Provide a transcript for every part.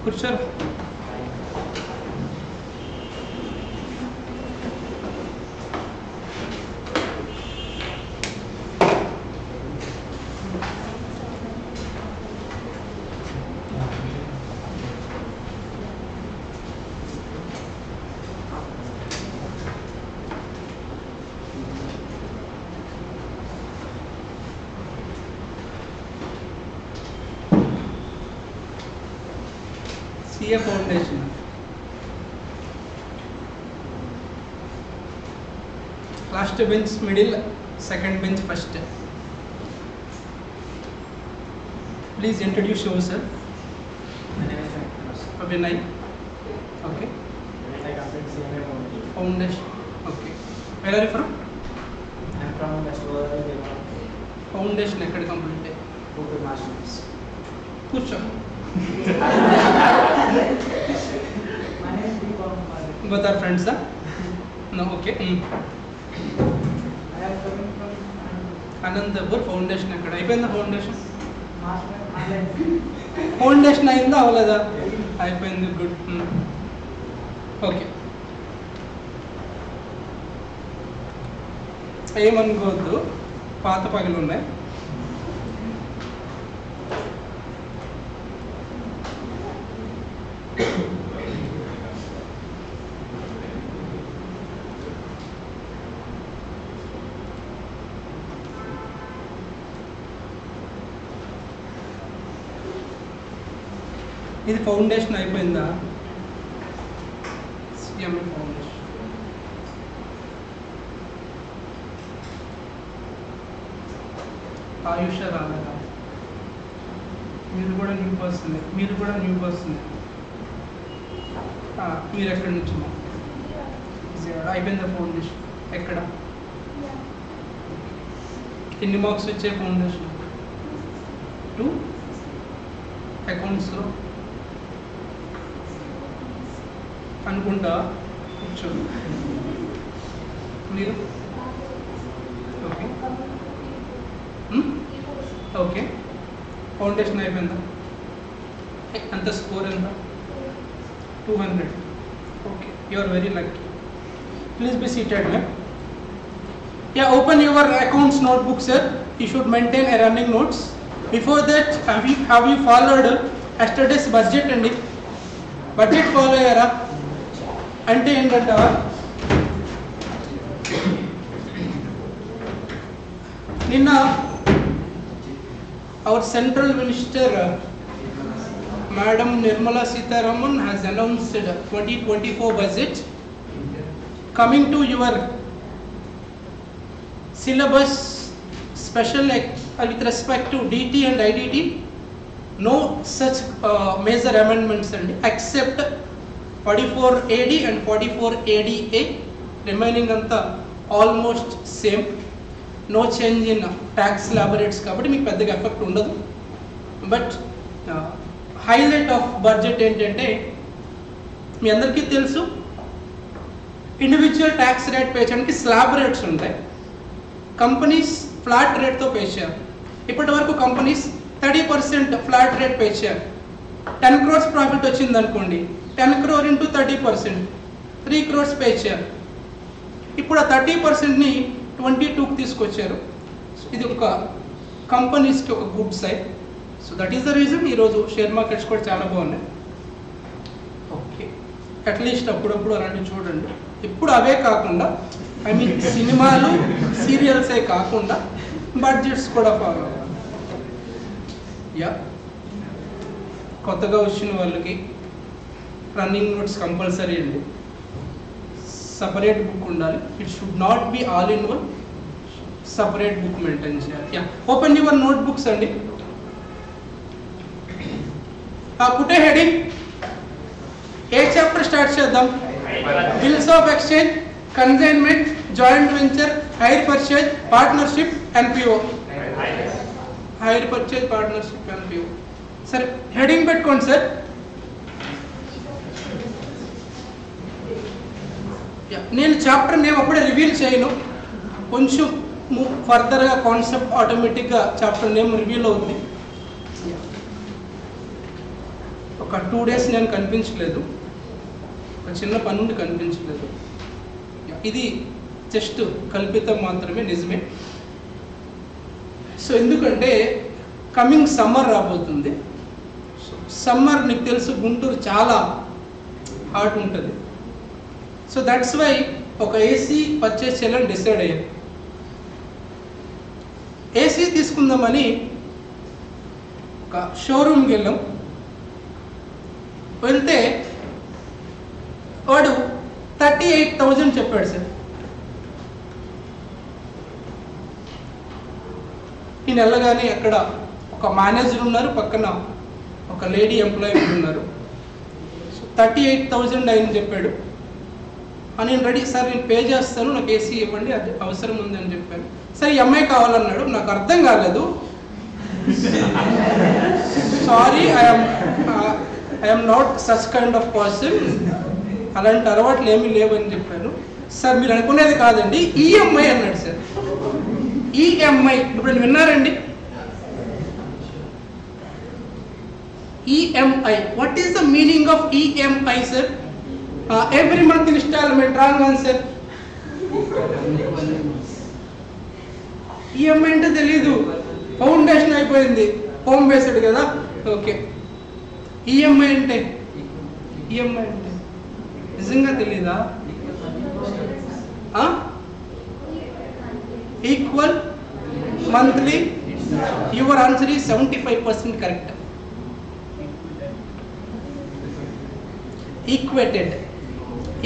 కూర్చోరు. CA Foundation. Last bench middle, second bench first. Please introduce yourself. My name is Vinay. Okay. Foundation. Okay. Where are you from? I am from West Godavari. Foundation ekkada complete? Google Masters. Kurcho. My name is Deepak. Both are friends, huh? No, okay. I am coming from Anandapur Foundation ekkada అయిపోయిందా foundation? Master Online. Foundation అయిందా అవలేదా? అయిపోయింది, good. Okay, ఏమనుకోవద్దు, పాత పగలు ఉన్నాయి. ఇది foundation అయిపోయిందా? CMA foundation. Ayusha రాలేదా? మీరు కూడా న్యూ పర్సన్. మీరు ఎక్కడి నుంచి? అయిపోయిందా ఫౌండేషన్? ఎక్కడ? ఎన్ని మార్క్స్ వచ్చాయి ఫౌండేషన్? 2 అకౌంట్స్లో అనుకుంటా. కూర్చో. మీరు? ఓకే ఓకే, ఫౌండేషన్ అయిపోయిందా? అంత స్కోర్ ఎంత? 200. Okay, you are very lucky. Please be seated. Yeah, open your accounts notebook, sir. You should maintain a running notes. Before that, have you followed yesterday's budget and budget follow yara? అంటే ఏంటంట, నిన్న our central minister Madam Nirmala Sitharaman has announced 2024 budget. Coming to your syllabus special with respect to DT and IDT, no such major amendments except 44 AD and 44 ADA, remaining anta almost same. No change in tax slab rates kabatti meeku peddga effect undadu. But highlight of budget entante మీ అందరికీ తెలుసు, individual tax rate pay చేయడానికి slab rates ఉంటాయి. Companies flat రేట్తో pay చేయాలి. ఇప్పటి వరకు companies 30% flat rate pay చేయాలి. 10 crores profit వచ్చింది అనుకోండి, 10 crore into 30%, 3 crores పే చేయాలి. ఇప్పుడు ఆ 30%ని 22కి తీసుకొచ్చారు. ఇది ఒక కంపెనీస్కి ఒక good side. So that is the reason ఈరోజు షేర్ మార్కెట్స్ కూడా చాలా బాగున్నాయి. ఓకే, అట్లీస్ట్ అప్పుడప్పుడు అలాంటివి చూడండి. ఇప్పుడు అవే కాకుండా, ఐ మీన్ సినిమాలు సీరియల్సే కాకుండా బడ్జెట్స్ కూడా ఫాలో అవ్వాలి. యా, కొత్తగా వచ్చిన వాళ్ళకి రన్నింగ్ నోట్స్ కంపల్సరీ అండి. సపరేట్ బుక్ ఉండాలి. It should not be all in one, separate book maintain చేయాలి. Yeah, open your note books అండి. Put a heading. A chapter start చేద్దాం? Bills of exchange, consignment, joint venture, hire purchase, partnership, NPO. Hire purchase, partnership, NPO. సరే, heading పెట్టుకోండి sir. నేను chapter name అప్పుడే reveal చేయను, కొంచెం ఫర్దర్గా కాన్సెప్ట్ ఆటోమేటిక్గా చాప్టర్ నేమ్ రివీల్ అవుతుంది. ఒక ఒక 2 days నేను కనిపించలేదు, ఒక చిన్న పని నుండి కనిపించలేదు. ఇది జస్ట్ కల్పితం మాత్రమే, నిజమే. సో ఎందుకంటే కమింగ్ సమ్మర్ రాబోతుంది. సమ్మర్ నీకు తెలుసు గుంటూరు చాలా హాట్ ఉంటుంది. సో దట్స్ వై ఒక ఏసీ పర్చేస్ చేయాలని డిసైడ్ అయ్యాను. ఏసీ తీసుకుందామని ఒక షోరూమ్కి వెళ్ళాం. వెళ్తే వాడు 38,000 చెప్పాడు సార్. నేను వెళ్ళగానే అక్కడ ఒక మేనేజర్ ఉన్నారు, పక్కన ఒక లేడీ ఎంప్లాయీ ఉన్నారు. సో 38,000 ఆయన చెప్పాడు. నేను రెడీ సార్, నేను పే చేస్తాను, నాకు ఏసీ ఇవ్వండి, అది అవసరం ఉంది అని చెప్పాను. సరే ఎంఐ కావాలన్నాడు. నాకు అర్థం కాలేదు. Sorry, I'm not such kind of person, అలాంటి అలవాట్లు ఏమీ లేవని చెప్పాను. సార్ మీరు అనుకునేది కాదండి, ఈఎంఐ అన్నాడు సార్. ఈఎంఐ ఇప్పుడు విన్నారండి? EMI, what is the meaning of EMI sir? Every month instalment. Wrong answer. EMI అంటే తెలీదు, ఫౌండేషన్ అయిపోయింది, హోమ్ బేస్డ్ కదా. ఓకే, ఈఎంఐ అంటే నిజంగా తెలీదా? Equal monthly. Your answer is 75% correct.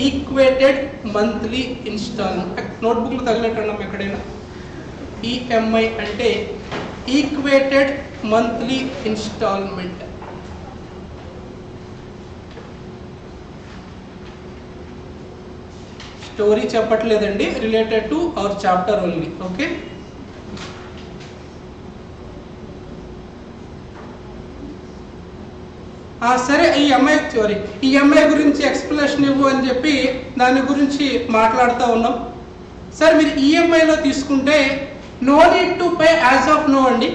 Equated monthly instalment. నోట్బుక్లు తగిలేటన్నాం ఎక్కడైనా. ఈఎంఐ అంటే ఈక్వేటెడ్ మంత్లీ ఇన్స్టాల్మెంట్. స్టోరీ చెప్పట్లేదండి, related to our chapter only. Okay, సరే. ఈ ఎంఐ గురించి ఎక్స్ప్లెనేషన్ ఇవ్వు అని చెప్పి దాని గురించి మాట్లాడుతూ ఉన్నాం. సార్ మీరు ఈఎంఐలో తీసుకుంటే no need to pay as of no అండి.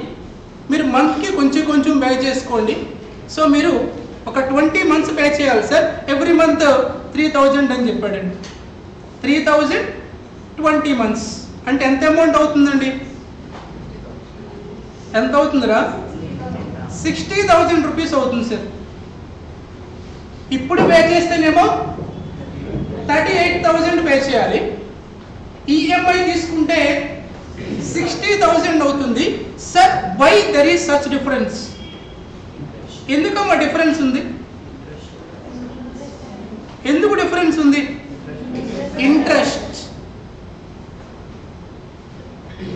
మీరు మంత్కి కొంచెం పే చేసుకోండి. సో మీరు ఒక 20 months పే చేయాలి సార్. ఎవ్రీ మంత్ 3,000 అని చెప్పాడండి. 3,000 20 months అంటే ఎంత అమౌంట్ అవుతుందండి? ఎంత అవుతుందిరా? 60,000 రూపీస్ అవుతుంది సార్. ఇప్పుడు పే చేస్తేనేమో 38,000 పే చేయాలి. ఈఎంఐ తీసుకుంటే 60,000 అవుతుంది. Sir why there is such difference? ఎందుకమ్మా డిఫరెన్స్ ఉంది? ఎందుకు డిఫరెన్స్ ఉంది? Interest.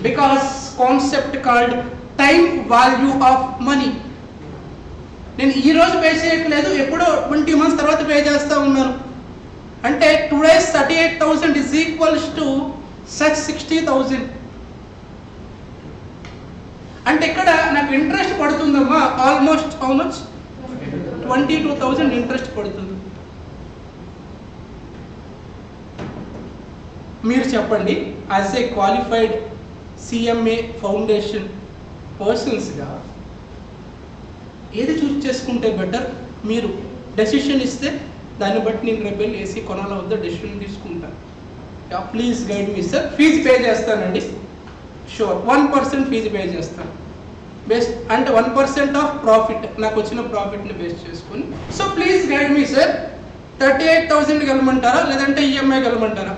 Because concept called time value of money. నేను ఈ రోజు పే చేయట్లేదు, ఎప్పుడో 20 months తర్వాత పే చేస్తా ఉన్నాను. అంటే today's 38,000 is equals to such 60,000. అంటే ఇక్కడ నాకు ఇంట్రెస్ట్ పడుతుందమ్మా ఆల్మోస్ట్ హౌ మచ్? 22,000 ఇంట్రెస్ట్ పడుతుంది. మీరు చెప్పండి, as a qualified CMA foundation పర్సన్స్గా ఏది చూస్ చేసుకుంటే బెటర్? మీరు డెసిషన్ ఇస్తే దాన్ని బట్టి నేను రేపు వెళ్ళి ఏసీ కొనాల వద్ద డెసిషన్ తీసుకుంటాను. Please guide me sir. Fees pay చేస్తానండి, షూర్. 1% ఫీజు పే చేస్తాను. బేస్ అంటే 1% ఆఫ్ ప్రాఫిట్, నాకు వచ్చిన ప్రాఫిట్ని బేస్ చేసుకొని. So please guide me sir. 38,000 వెళ్ళమంటారా లేదంటే ఈఎంఐ వెళ్ళమంటారా?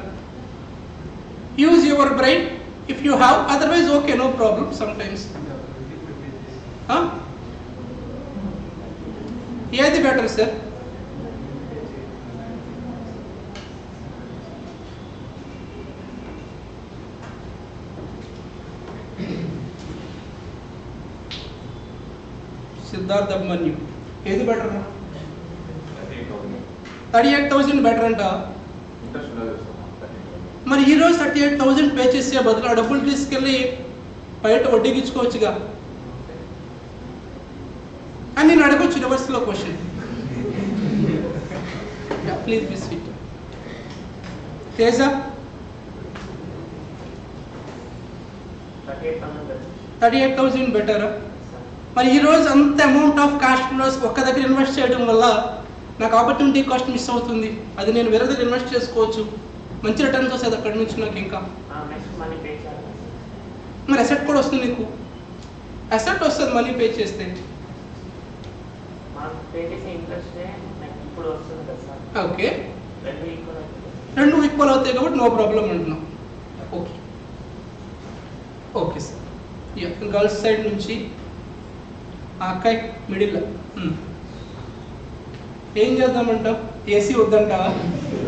Use your brain if you have, otherwise okay, no problem. Sometimes ఏది బెటర్ సార్? సిద్ధార్థ్ అభిమన్యు, ఏది బెటర్? 38,000 బెటర్ అంట. మరి ఈరోజు 38,000 పే చేసే బదులు ఆ డబ్బులు తీసుకెళ్ళి బయట వడ్డీకి ఇచ్చుకోవచ్చుగా అని నేను అడగొచ్చు రివర్స్లో question. Please be sweet. Teja, 38,000 బెటరా? మరి ఈరోజు అంత అమౌంట్ ఆఫ్ క్యాష్ ఫ్లోస్ ఒక్క దగ్గర ఇన్వెస్ట్ చేయడం వల్ల నాకు ఆపర్చునిటీ కాస్ట్ మిస్ అవుతుంది. అది నేను వేరే దగ్గర ఇన్వెస్ట్ చేసుకోవచ్చు, మంచి రిటర్న్స్ వస్తుంది అక్కడి నుంచి నాకు. ఇంకా మరి అసెట్ కూడా వస్తుంది, నీకు అసెట్ వస్తుంది మనీ పే చేస్తే. ఓకే, రెండు ఈక్వల్ అవుతాయి కాబట్టి నో ప్రాబ్లం అంటున్నాం. Okay okay sir. Girls side నుంచి అక్కయ్ మిడిల్. ఏం చేద్దామంటావు? AC వద్దంటావా,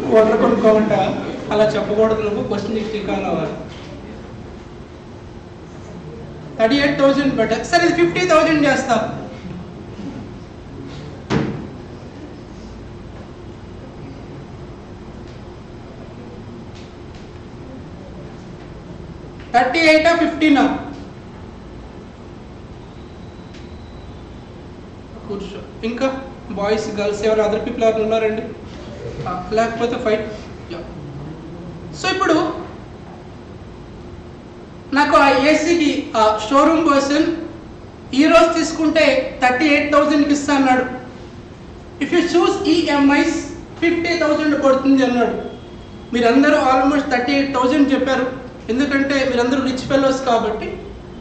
cooler కొనుక్కోమంటావా? అలా చెప్పకూడదు నువ్వు. క్వశ్చన్ టీకా కావాలి. 38,000 బెటర్. సరే ఇది 50,000 చేస్తా. $38 or $15? కూర్చో. ఇంకా బాయ్స్ గర్ల్స్ ఎవరు అదర్ పీపుల్ ఎవరు ఉన్నారండి? లేకపోతే ఫైట్. సో ఇప్పుడు నాకు ఆ ఏసీకి షోరూమ్ పర్సన్ ఈరోజు తీసుకుంటే 38,000కి ఇస్తా అన్నాడు. ఇఫ్ యూ చూస్ ఈఎంఐస్ 50,000 పడుతుంది అన్నాడు. మీరందరూ ఆల్మోస్ట్ 38,000 చెప్పారు, ఎందుకంటే మీరందరూ రిచ్ ఫెలోస్ కాబట్టి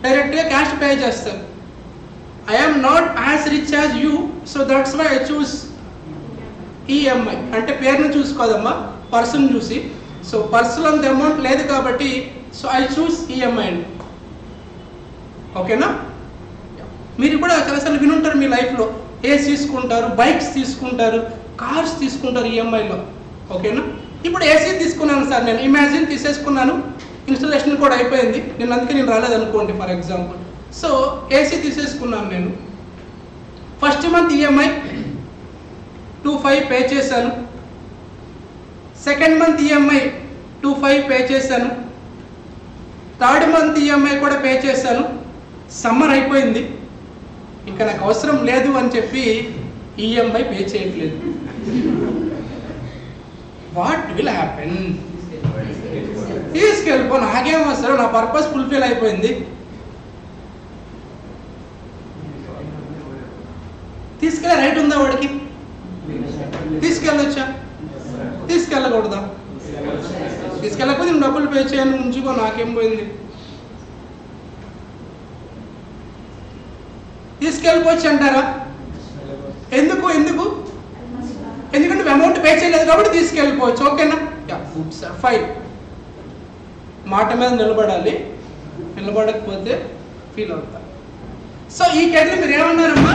డైరెక్ట్గా క్యాష్ పే చేస్తారు. I am not as rich as you, so that's why I choose EMI. అంటే పేరుని చూసుకోదమ్మా, పర్సన్ చూసి. సో పర్సనల్ అంత అమౌంట్ లేదు కాబట్టి సో ఐ చూస్ ఈఎంఐ అండి. ఓకేనా? మీరు కూడా చాలాసార్లు వినుంటారు మీ లైఫ్లో, ఏసీ తీసుకుంటారు, బైక్స్ తీసుకుంటారు, కార్స్ తీసుకుంటారు ఈఎంఐలో. ఓకేనా? ఇప్పుడు ఏసీ తీసుకున్నాను సార్, నేను ఇమాజిన్ తీసేసుకున్నాను, ఇన్స్టాలేషన్ కూడా అయిపోయింది, నేను అందుకే నేను రాలేదనుకోండి ఫర్ ఎగ్జాంపుల్. సో ఏసీ తీసేసుకున్నాను నేను. ఫస్ట్ మంత్ ఈఎంఐ 2,500 పే చేశాను. సెకండ్ మంత్ ఈఎంఐ 2,500 పే చేశాను. థర్డ్ మంత్ ఈఎంఐ కూడా పే చేశాను. సమ్మర్ అయిపోయింది, ఇంకా నాకు అవసరం లేదు అని చెప్పి ఈఎంఐ పే చేయట్లేదు. What will happen? తీసుకెళ్ళిపో, నాకేం వస్తారు, నా పర్పస్ ఫుల్ఫిల్ అయిపోయింది. తీసుకెళ్ళే రైట్ ఉందా వాడికి? తీసుకెళ్ళొచ్చా? తీసుకెళ్ళకూడదా? తీసుకెళ్ళకపోతే నేను డబ్బులు పే చేయను, ఉంచుకో, నాకేం పోయింది. తీసుకెళ్ళిపోవచ్చు అంటారా? ఎందుకు? ఎందుకంటే అమౌంట్ పే చేయలేదు కాబట్టి తీసుకెళ్ళిపోవచ్చు. ఓకేనా? Good sir, fine. మాట మీద నిలబడాలి, నిలబడకపోతే ఫీల్ అవుతా. సో ఈ కేటలో మీరు ఏమన్నారమ్మా?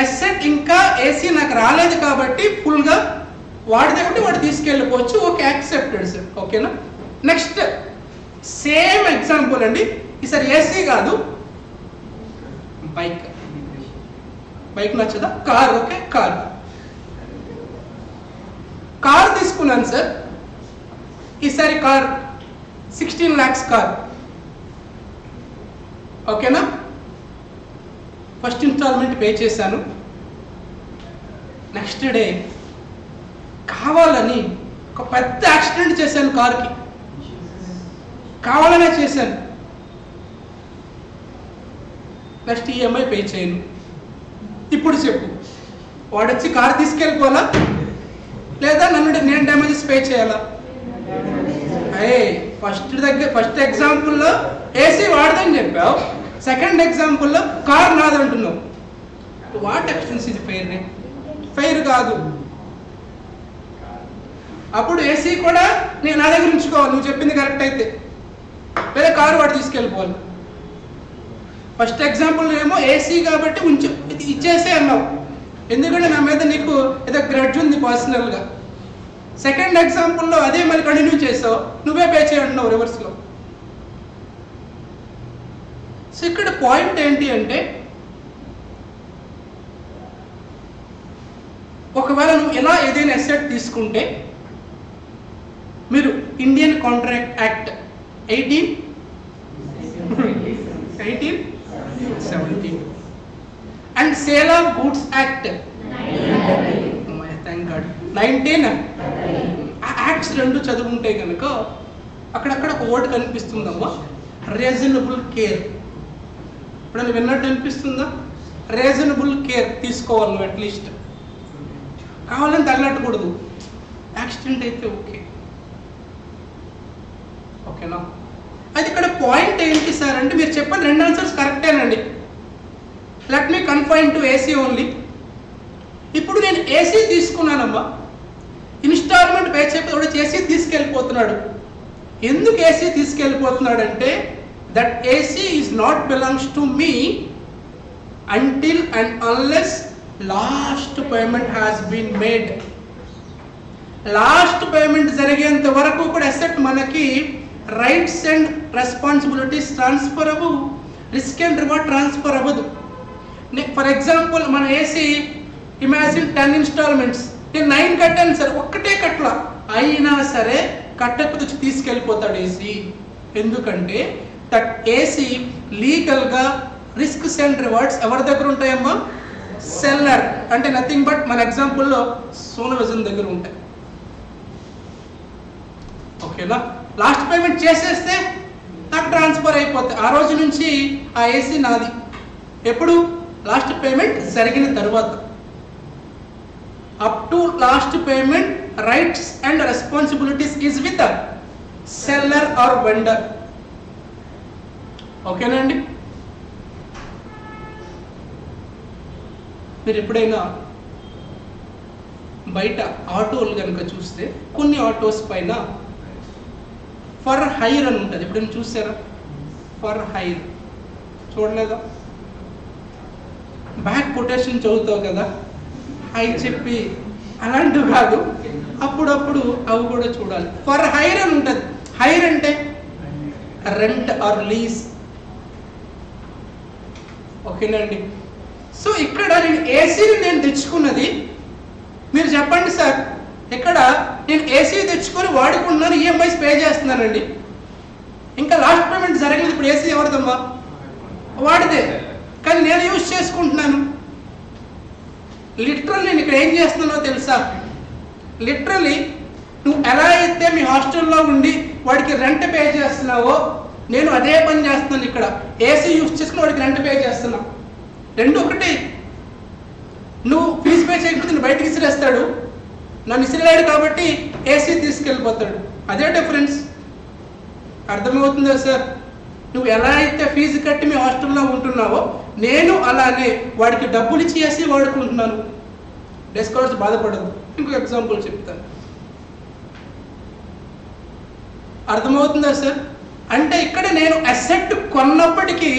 అసెట్ ఇంకా ఏసీ నాకు రాలేదు కాబట్టి ఫుల్గా వాడితే కాబట్టి వాడు తీసుకెళ్ళిపోవచ్చు. Okay, accepted sir. ఓకేనా? నెక్స్ట్ సేమ్ ఎగ్జాంపుల్ అండి, ఈసారి ఏసీ కాదు, బైక్. బైక్ నచ్చదా? కార్. ఓకే, కార్ తీసుకున్నాను సార్. ఈసారి కార్ 16 lakhs కార్. ఓకేనా? ఫస్ట్ ఇన్స్టాల్మెంట్ పే చేశాను. నెక్స్ట్ డే కావాలని ఒక పెద్ద యాక్సిడెంట్ చేశాను కార్కి, కావాలనే చేశాను. నెక్స్ట్ ఈఎంఐ పే చేయను. ఇప్పుడు చెప్పు, వాడు వచ్చి కార్ తీసుకెళ్ళిపోవాలా లేదా నేను డ్యామేజెస్ పే చేయాలా? ఫస్ట్ ఎగ్జాంపుల్లో ఏసీ వాడదని చెప్పావు, సెకండ్ ఎగ్జాంపుల్లో కార్ నాదంటున్నావు. వాట్ ఎక్స్టెన్స్ ఇది ఫెయిర్? ఫెయిర్ కాదు. అప్పుడు ఏసీ కూడా నేను నా దగ్గర ఉంచుకోవాలి, నువ్వు చెప్పింది కరెక్ట్ అయితే, లేదా కారు వాడు తీసుకెళ్ళిపోవాలి. ఫస్ట్ ఎగ్జాంపుల్ ఏమో ఏసీ కాబట్టి ఇచ్చేసే అన్నావు, ఎందుకంటే నా మీద నీకు ఏదో గ్రడ్జ్ ఉంది పర్సనల్గా. సెకండ్ ఎగ్జాంపుల్లో అదే మరి కంటిన్యూ చేసావు, నువ్వే పే చేయంటున్నావు రివర్స్లో. సో ఇక్కడ పాయింట్ ఏంటి అంటే, ఒకవేళ నువ్వు ఇలా ఏదైనా అసెట్ తీసుకుంటే మీరు Indian contract act 1870 and sale of goods act 19 acts రెండు చదువుకుంటే కనుక అక్కడక్కడ ఒక వర్డ్ కనిపిస్తుందమ్మా, రీజనబుల్ కేర్. ఇప్పుడు విన్నట్టు అనిపిస్తుందా? రీజనబుల్ కేర్ తీసుకోవాలి నువ్వు అట్లీస్ట్. కావాలని తగలట్టకూడదు. యాక్సిడెంట్ అయితే ఓకే, ఓకేనా? అది ఇక్కడ పాయింట్ ఏంటి సార్ అంటే మీరు చెప్పిన రెండు ఆన్సర్స్ కరెక్టేనండి. Let me confine to AC only. ఇప్పుడు నేను ఏసీ తీసుకున్నానమ్మా, ఇన్స్టాల్మెంట్ పే చేయకపోతే ఏసీ తీసుకెళ్ళిపోతున్నాడు. ఎందుకు ఏసీ తీసుకెళ్ళిపోతున్నాడు అంటే that AC is not belongs to me until and unless last payment has been made. Last payment జరిగేంత వరకు కూడా అసెట్ మనకి రైట్స్ అండ్ రెస్పాన్సిబిలిటీస్ ట్రాన్స్ఫర్ అవ్వవు, రిస్క్ అండ్ రివార్డ్ ట్రాన్స్ఫర్ అవ్వదు. ఫర్ ఎగ్జాంపుల్ మన ఏసీ ఇమాజిన్ 10 ఇన్స్టాల్మెంట్స్, నేను 9 కట్టాను sir, ఒక్కటే కట్ల అయినా సరే కట్టకపోతే తీసుకెళ్ళిపోతాడు ఏసీ. ఎందుకంటే దట్ ఏసీ లీగల్గా రిస్క్స్ అండ్ రివార్డ్స్ ఎవరి దగ్గర ఉంటాయమ్మా? సెల్లర్, అంటే నథింగ్ బట్ మన ఎగ్జాంపుల్లో సోను విజన్ దగ్గర ఉంటాయి. ఓకేనా? లాస్ట్ పేమెంట్ చేసేస్తే నాకు ట్రాన్స్ఫర్ అయిపోతాయి. ఆ రోజు నుంచి ఆ ఏసీ నాది. ఎప్పుడు? లాస్ట్ పేమెంట్ జరిగిన తర్వాత. Up to last payment rights and responsibilities is with seller or vendor. ఓకేనండి? మీరు ఎప్పుడైనా బయట ఆటోలు కనుక చూస్తే కొన్ని ఆటోస్ పైన ఫర్ హైర్ అని ఉంటుంది. ఎప్పుడైనా చూసారా? ఫర్ హైర్ చూడలేదా? బ్యాక్ కొటేషన్ చదువుతావు కదా, హై చెప్పి అలాంటివి కాదు, అప్పుడప్పుడు అవి కూడా చూడాలి. ఫర్ హైర్ అని ఉంటుంది. హైర్ అంటే రెంట్ ఆర్ లీజ్. ఓకేనండి? సో ఇక్కడ నేను ఏసీని నేను తెచ్చుకున్నది, మీరు చెప్పండి సార్, ఇక్కడ నేను ఏసీ తెచ్చుకొని వాడుకుంటున్నాను, ఈఎంఐస్ పే చేస్తున్నానండి, ఇంకా లాస్ట్ పేమెంట్ జరగలేదు. ఇప్పుడు ఏసీ ఎవరిదమ్మా? వాడిదే. కానీ నేను యూజ్ చేసుకుంటున్నాను. లిటరల్లీ నేను ఇక్కడ ఏం చేస్తున్నానో తెలుసా? లిటరల్లీ నువ్వు ఎలా అయితే మీ హాస్టల్లో ఉండి వాడికి రెంట్ పే చేస్తున్నావో నేను అదే పని చేస్తున్నాను. ఇక్కడ ఏసీ యూజ్ చేసుకుని వాడికి రెంట్ పే చేస్తున్నా. రెండు ఒకటి. నువ్వు ఫీజు పే చేయకపోతే నువ్వు బయటకి ఇసిరేస్తాడు, నన్ను ఇసిరేలాడు కాబట్టి ఏసీ తీసుకెళ్ళిపోతాడు. అదే డిఫరెన్స్. అర్థమవుతుందా సార్? నువ్వు ఎలా అయితే ఫీజు కట్టి మీ హాస్టల్లో ఉంటున్నావో నేను అలానే వాడికి డబ్బులు ఇచ్చి ఏసీ వాడుకుంటున్నాను. డిస్కౌంట్స్ బాధపడదు. ఇంకో ఎగ్జాంపుల్ చెప్తాను. అర్థమవుతుందా సార్? అంటే ఇక్కడ నేను అసెట్ కొన్నప్పటికీ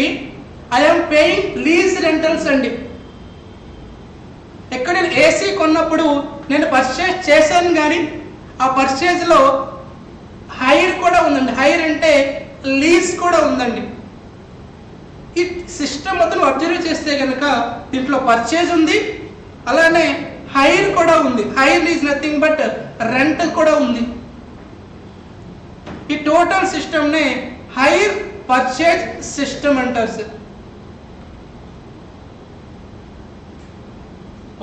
ఐఎమ్ పేయింగ్ లీజ్ రెంటల్స్ అండి. ఇక్కడ నేను ఏసీ కొన్నప్పుడు నేను పర్చేజ్ చేశాను, కానీ ఆ పర్చేజ్లో హైర్ కూడా ఉందండి. హైర్ అంటే లీజ్ కూడా ఉందండి. ఈ సిస్టమ్ మొత్తం అబ్జర్వ్ చేస్తే కనుక దీంట్లో పర్చేజ్ ఉంది, అలానే హైర్ కూడా ఉంది. Hire is nothing but rent కూడా ఉంది. ఈ టోటల్ సిస్టమ్నే హైర్ పర్చేజ్ సిస్టమ్ అంటారు సార్.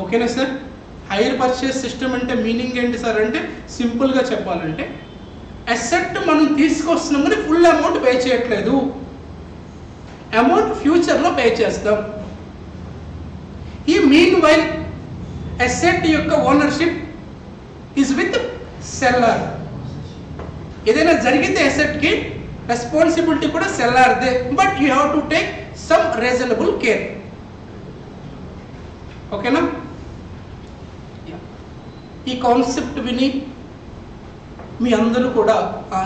ఓకేనా సార్? హైర్ పర్చేజ్ సిస్టమ్ అంటే మీనింగ్ ఏంటి సార్ అంటే సింపుల్గా చెప్పాలంటే అసెట్ మనం తీసుకొస్తున్నాం కానీ ఫుల్ అమౌంట్ పే చేయట్లేదు, అమౌంట్ ఫ్యూచర్లో పే చేస్తాం. ఈ మీన్ వైల్ అసెట్ యొక్క ఓనర్షిప్ ఈజ్ విత్ సెల్లర్. ఏదైనా జరిగితే అసెట్కి రెస్పాన్సిబిలిటీ కూడా సెల్లర్దే, but you have to take some reasonable care. ఓకేనా? ఈ కాన్సెప్ట్ విని మీ అందరూ కూడా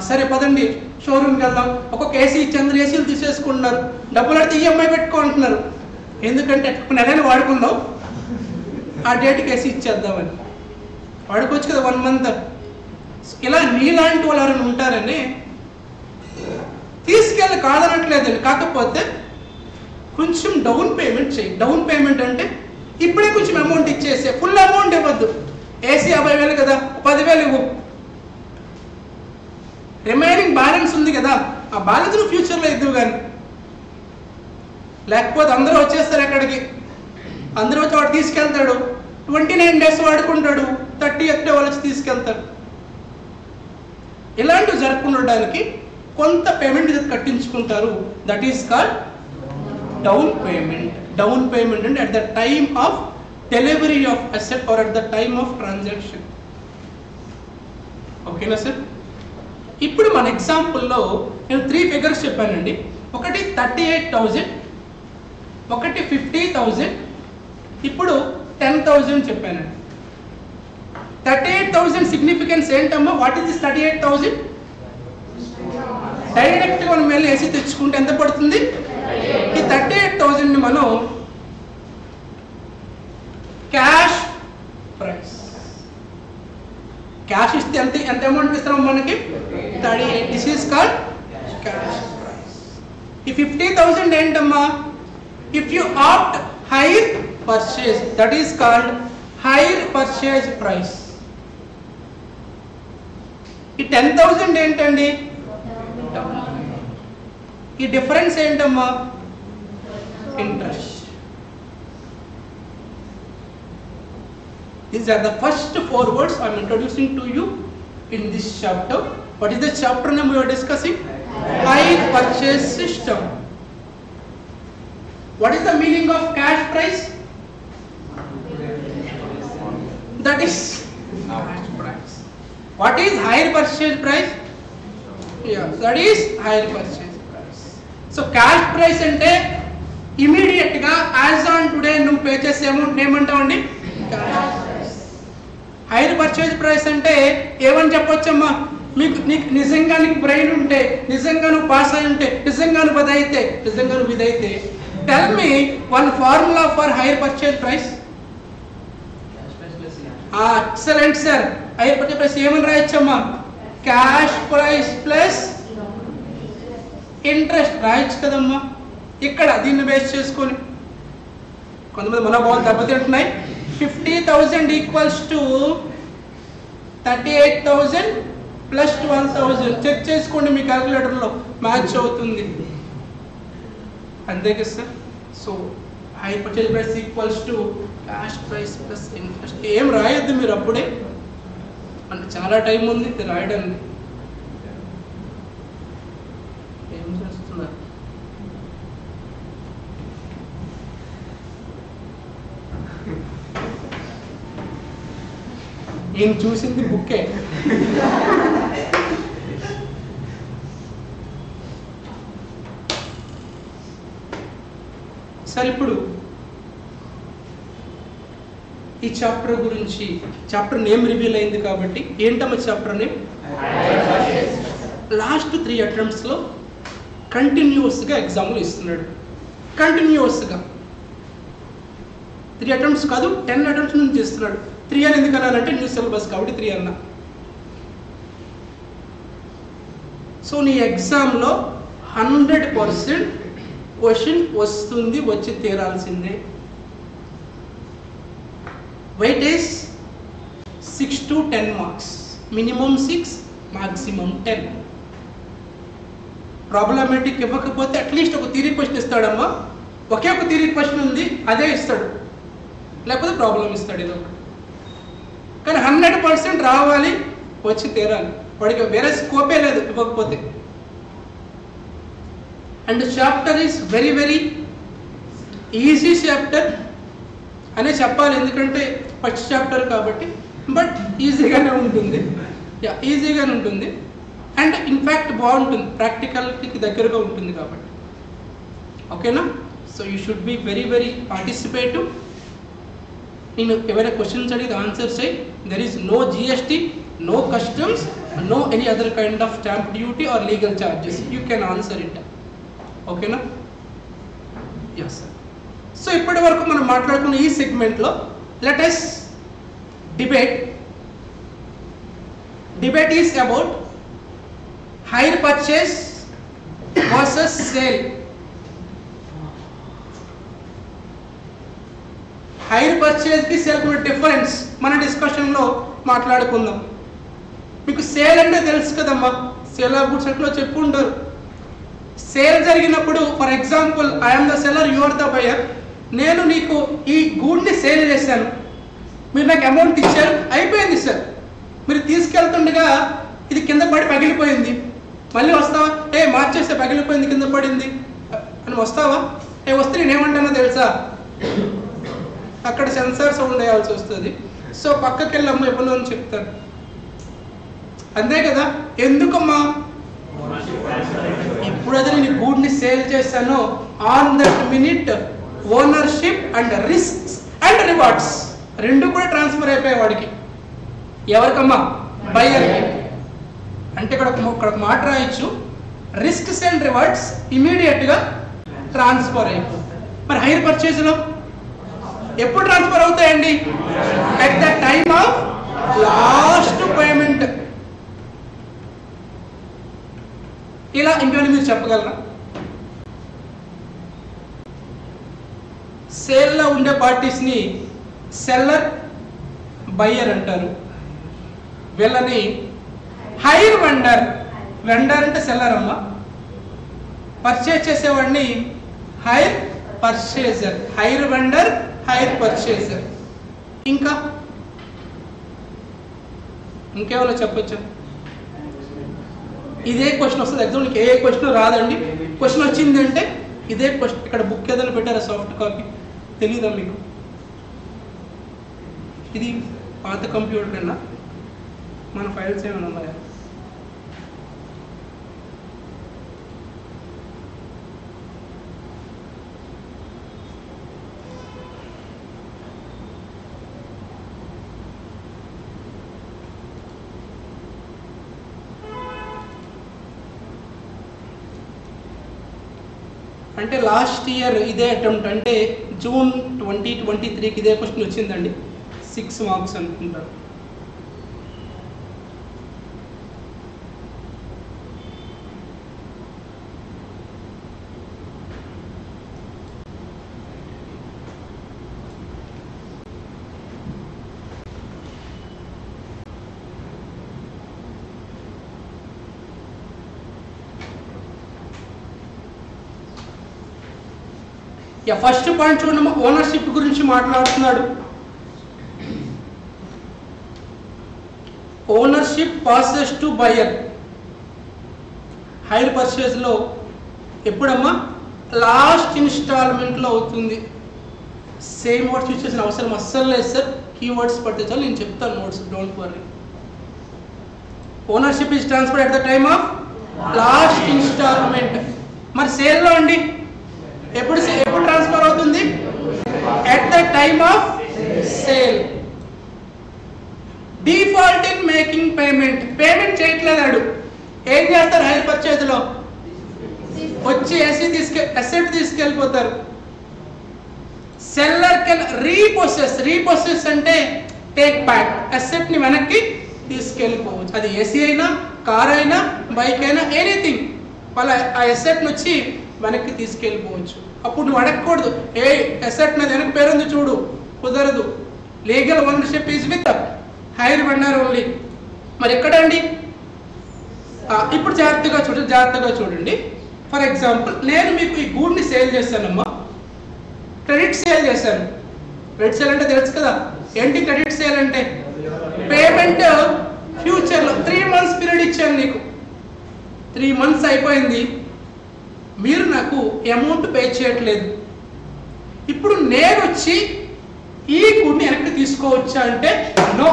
సరే పదండి షోరూమ్కి వెళ్దాం, ఒక్కొక్క ఏసీ చంద్ర ఏసీలు తీసేసుకుంటున్నారు, డబ్బులు అడితే ఈఎంఐ పెట్టుకుంటున్నారు. ఎందుకంటే నెలైనా వాడుకుందాం, ఆ డేట్కి ఏసీ ఇచ్చేద్దామని. వాడుకోవచ్చు కదా 1 month. ఇలా నీలాంటి వాళ్ళు ఎవరైనా ఉంటారని తీసుకెళ్ళి కాదనట్లేదండి. కాకపోతే కొంచెం డౌన్ పేమెంట్ చేయి. డౌన్ పేమెంట్ అంటే ఇప్పుడే కొంచెం అమౌంట్ ఇచ్చేసే, ఫుల్ అమౌంట్ ఇవ్వద్దు. ఏసీ 50,000 కదా, 10,000 ఇవ్వు. రిమైనింగ్ బ్యాలెన్స్ ఉంది కదా, ఆ బ్యాలెన్స్ నువ్వు ఫ్యూచర్లో ఇద్దువు. కానీ లేకపోతే అందరూ వచ్చేస్తారు ఎక్కడికి, అందరూ వచ్చి వాడు తీసుకెళ్తాడు, 29 days వాడుకుంటాడు, 30th day వచ్చి తీసుకెళ్తాడు. ఇలాంటివి జరుపుకుండడానికి కొంత పేమెంట్ కట్టించుకుంటారు. That is called down payment. Down payment అంటే at the time of delivery of asset or at the time of transaction. ఓకేనా సార్? ఇప్పుడు మన ఎగ్జాంపుల్లో నేను 3 ఫిగర్స్ చెప్పానండి. ఒకటి 38,000, ఒకటి 50,000, ఇప్పుడు 10,000 చెప్పానండి. 38,000 సిగ్నిఫికెన్స్ ఏంటమ్మా? What is this 38,000? డైరెక్ట్గా మనం వెళ్ళి ఏసీ తెచ్చుకుంటే ఎంత పడుతుంది? ఈ 38,000ని మనం క్యాష్ ప్రైస్, క్యాష్ ఇస్తే ఎంత అమౌంట్ ఇస్తాం మనకి? 38. This is called cash price. ఈ 50,000 ఏంటమ్మా? If you opt hire purchase, that is called hire purchase price. ఈ 10,000 ఏంటండి? ఈ డిఫరెన్స్ ఏంటమ్మా? Interest. These are the first 4 words I am introducing to you in this chapter. What is the chapter name we are discussing? Hire purchase system. What is the meaning of cash price? That is cash price. What is hire purchase price? Yeah, that is hire purchase price. So cash price ante immediate ga as on today nu pay chese amount name antavandi cash. Hire purchase price అంటే ఏమని చెప్పొచ్చమ్మా? నీకు నిజంగా నీకు brain ఉంటే, నిజంగా నువ్వు pass అయి ఉంటే, నిజంగా నువ్వు ఇదైతే tell me one formula for hire purchase price. Excellent sir. Hire purchase price ఏమని రాయొచ్చమ్మా? క్యాష్ ప్రైస్ ప్లస్ ఇంట్రెస్ట్ రాయొచ్చు కదమ్మా. ఇక్కడ దీన్ని బేస్ చేసుకొని కొంతమంది మనోభావాలు దెబ్బతింటున్నాయి. 50,000 ఈక్వల్స్ టు 38,000 ప్లస్ 12,000. చెక్ చేసుకోండి, మీ క్యాల్కులేటర్లో మ్యాచ్ అవుతుంది. అంతే కదా సార్? So hire purchase price equals to cash price plus interest. ఏం రాయొద్దు మీరు అప్పుడే, అంటే చాలా టైం ఉంది ఇది రాయడానికి. ఏం చేస్తున్నారు? నేను చూసింది బుక్కే. సార్ ఇప్పుడు ఈ చాప్టర్ గురించి, చాప్టర్ నేమ్ రివీల్ అయింది కాబట్టి ఏంటమ్మా చాప్టర్ నేమ్? లాస్ట్ 3 అటెంప్ట్స్లో కంటిన్యూస్గా ఎగ్జామ్లు ఇస్తున్నాడు. కంటిన్యూస్గా 3 అటెంప్ట్స్ కాదు, 10 అటెంప్ట్స్ నుంచి చేస్తున్నాడు. 3 అని ఎందుకు అన్నానంటే న్యూ సిలబస్ కాబట్టి 3 అన్నా. సో నీ ఎగ్జామ్లో 100% క్వశ్చన్ వస్తుంది, వచ్చి తీరాల్సిందే. Weightage 6 to 10 marks, minimum 6, maximum 10. Problematic ఇవ్వకపోతే అట్లీస్ట్ ఒక థియరీ క్వశ్చన్ ఇస్తాడమ్మా. ఒకే ఒక థియరీ క్వశ్చన్ ఉంది, అదే ఇస్తాడు, లేకపోతే ప్రాబ్లం ఇస్తాడు ఇది ఒకటి. కానీ 100% రావాలి, వచ్చి తీరాలి. వాడికి వేరే స్కోపే లేదు ఇవ్వకపోతే. And chapter is very very easy chapter అనే చెప్పాలి, ఎందుకంటే ఫస్ట్ చాప్టర్ కాబట్టి. బట్ ఈజీగానే ఉంటుంది, ఈజీగానే ఉంటుంది. అండ్ ఇన్ఫ్యాక్ట్ బాగుంటుంది, ప్రాక్టికల్కి దగ్గరగా ఉంటుంది కాబట్టి. ఓకేనా? So you should be very very participative. నేను ఏమైనా క్వశ్చన్స్ అడిగి ఆన్సర్ చేయి. There is no GST, no customs, no any other kind of stamp duty or legal charges. You can answer it. ఓకేనా? Yes sir. సో ఇప్పటి వరకు మనం మాట్లాడుకున్న ఈ సెగ్మెంట్లో let us debate. Debate is about hire purchase versus sale. Hire purchase కి sale కి difference మన డిస్కషన్లో మాట్లాడుకుందాం. మీకు సేల్ అంటే తెలుసు కదమ్మా, సేల్ ఆఫ్ గుడ్స్ అట్లా చెప్పుకుంటారు. సేల్ జరిగినప్పుడు for example I'm the seller, you are the buyer. నేను నీకు ఈ గూడ్ని సేల్ చేశాను, మీరు నాకు అమౌంట్ ఇచ్చారు, అయిపోయింది సార్. మీరు తీసుకెళ్తుండగా ఇది కింద పడి పగిలిపోయింది, మళ్ళీ వస్తావా? మార్చేస్తే పగిలిపోయింది, కింద పడింది అని వస్తావా? వస్తే నేనేమంటానో తెలుసా, అక్కడ సెన్సార్ సౌండ్ వేయాల్సి వస్తుంది. సో పక్కకి వెళ్ళమ్మా ఎప్పుడు అని చెప్తారు. అంతే కదా. ఎందుకమ్మా, ఎప్పుడైతే నేను గూడ్ని సేల్ చేశానో on that minute ownership and risks and rewards రెండు కూడా ట్రాన్స్ఫర్ అయిపోయాయి వాడికి. ఎవరికమ్మా, బయ్యర్కి. అంటే ఇక్కడ ఒక మాట రాయొచ్చు, రిస్క్స్ అండ్ రివార్డ్స్ ఇమీడియట్ గా ట్రాన్స్ఫర్ అయిపోతాయి. మరి హైర్ పర్చేజ్ లో ఎప్పుడు ట్రాన్స్ఫర్ అవుతాయండి? At the time of last payment. ఇలా ఇంకేమైనా మీరు చెప్పగలరా? సేల్లో ఉండే పార్టీస్ని సెల్లర్, బయ్యర్ అంటారు. వీళ్ళని హైర్ వెండర్, వెండర్ అంటే సెల్లర్ అమ్మా, పర్చేజ్ చేసేవాడిని hire purchaser. Hire vendor, hire purchaser. ఇంకేమైనా చెప్పొచ్చా? ఇదే క్వశ్చన్ వస్తుంది ఎగ్జామ్. ఏ క్వశ్చన్ రాదండి. క్వశ్చన్ వచ్చిందంటే ఇదే క్వశ్చన్. ఇక్కడ బుక్ ఏదైనా పెట్టారా, సాఫ్ట్ కాపీ? తెలీదా మీకు? ఇది పాత కంప్యూటర్నా? మన ఫైల్స్ ఏమైనా ఉన్నాయా? అంటే లాస్ట్ ఇయర్ ఇదే అటెంప్ట్, అంటే జూన్ 2023కి ఇదే క్వశ్చన్ వచ్చిందండి. 6 మార్క్స్ అనుకుంటారు. ఫస్ట్ పాయింట్ చూడండి, ఓనర్షిప్ గురించి మాట్లాడుతున్నాడు. Ownership passes to buyer. Hire purchase లో ఎప్పుడమ్మా? లాస్ట్ ఇన్స్టాల్మెంట్ లో అవుతుంది. సేమ్ వర్డ్స్ యూజ్ చేసిన అవసరం అస్సలు లేదు సార్. కీవర్డ్స్ పడితే చాలు, నేను చెప్తాను notes, don't worry. Ownership is transfer at the time of last installment. మరి సేల్ లో అండి ఎప్పుడు ట్రాన్స్ఫర్ అవుతుంది? At the time of sale. Default in making payment. Payment చేయట్లేదాడు, ఏం చేస్తారు? హైర్ పర్చేజ్ లో వచ్చి అసెట్ తీసుకెళ్ళిపోతారు. Seller can రీపొసెస్. రీపొసెస్ అంటే టేక్ బ్యాక్. అసెట్ ని వెనక్కి తీసుకెళ్ళిపోవచ్చు. అది ఏసీ అయినా, కార్ అయినా, బైక్ అయినా, ఎనీథింగ్. వాళ్ళ ఆ అసెట్ వచ్చి వెనక్కి తీసుకెళ్ళిపోవచ్చు. అప్పుడు నువ్వు అడగకూడదు, ఏ అసెట్ నాది వెనక్కి పేరుంది చూడు, కుదరదు. Legal ownership is with hire vendor only. మరి ఎక్కడండి? ఇప్పుడు జాగ్రత్తగా చూడండి. ఫర్ ఎగ్జాంపుల్, నేను మీకు ఈ గూడ్ని సేల్ చేశానమ్మా, క్రెడిట్ సేల్ చేశాను. క్రెడిట్ సేల్ అంటే తెలుసు కదా, ఏంటి క్రెడిట్ సేల్ అంటే? పేమెంట్ ఫ్యూచర్లో 3 months పీరియడ్ ఇచ్చాను నీకు. 3 months అయిపోయింది, మీరు నాకు అమౌంట్ పే చేయట్లేదు. ఇప్పుడు నేను వచ్చి ఈ గూడ్ని వెనక్కి తీసుకోవచ్చా అంటే నో,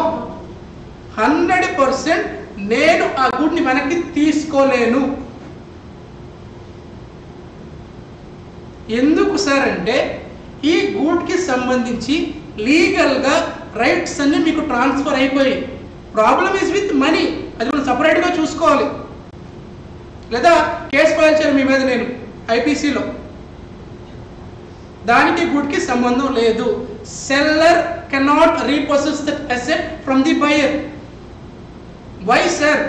100% నేను ఆ గూడ్ని వెనక్కి తీసుకోలేను. ఎందుకు సార్ అంటే ఈ గూడ్కి సంబంధించి లీగల్గా రైట్స్ అన్ని మీకు ట్రాన్స్ఫర్ అయిపోయి. ప్రాబ్లమ్ ఈజ్ విత్ మనీ, అది మనం సపరేట్గా చూసుకోవాలి. లేదా కేసు ఫైల్ చేయాలి మీ మీద నేను ఐపీసీలో. దానికి గుడ్కి సంబంధం లేదు. Seller cannot repossess that asset from the buyer. Why sir?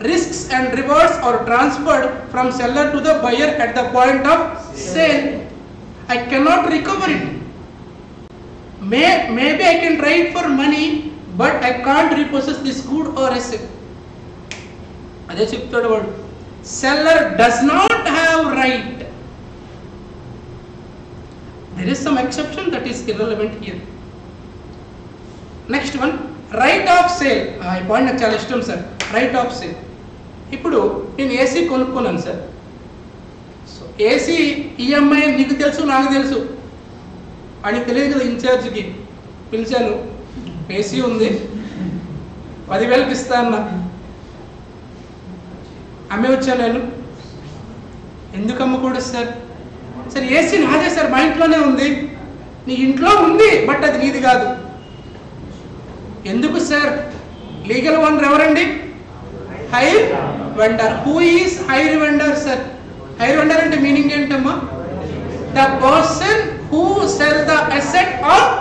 risks and rewards are transferred from seller to the buyer at the point of sale. I cannot recover it. Maybe I can try it for money, but I can't repossess this good or asset. అదే చెప్తాడు వాడు. Seller does not have right. There is some exception that is irrelevant here. Next one, right of sale. ఈ point నాకు చాలా ఇష్టం sir. Right of sale. ఇప్పుడు నేను AC కొనుక్కున్నాను సార్. సో ఏసీ ఈఎంఐ నీకు తెలుసు, నాకు తెలుసు, అని తెలియదు కదా. ఇన్ఛార్జ్కి పిలిచాను, ఏసీ ఉంది 10,000కి ఇస్తా అన్న, అమ్మే వచ్చాను నేను. ఎందుకు అమ్మకూడదు సార్? సార్ ఏసీ నాదే సార్, మా ఇంట్లోనే ఉంది. నీ ఇంట్లో ఉంది, బట్ అది నీది కాదు. ఎందుకు సార్? లీగల్ ఓనర్ ఎవరండి? Hire vendor. Who is hire vendor sir? Hire vendor అంటే మీనింగ్ ఏంటమ్మా? The person who sell the asset on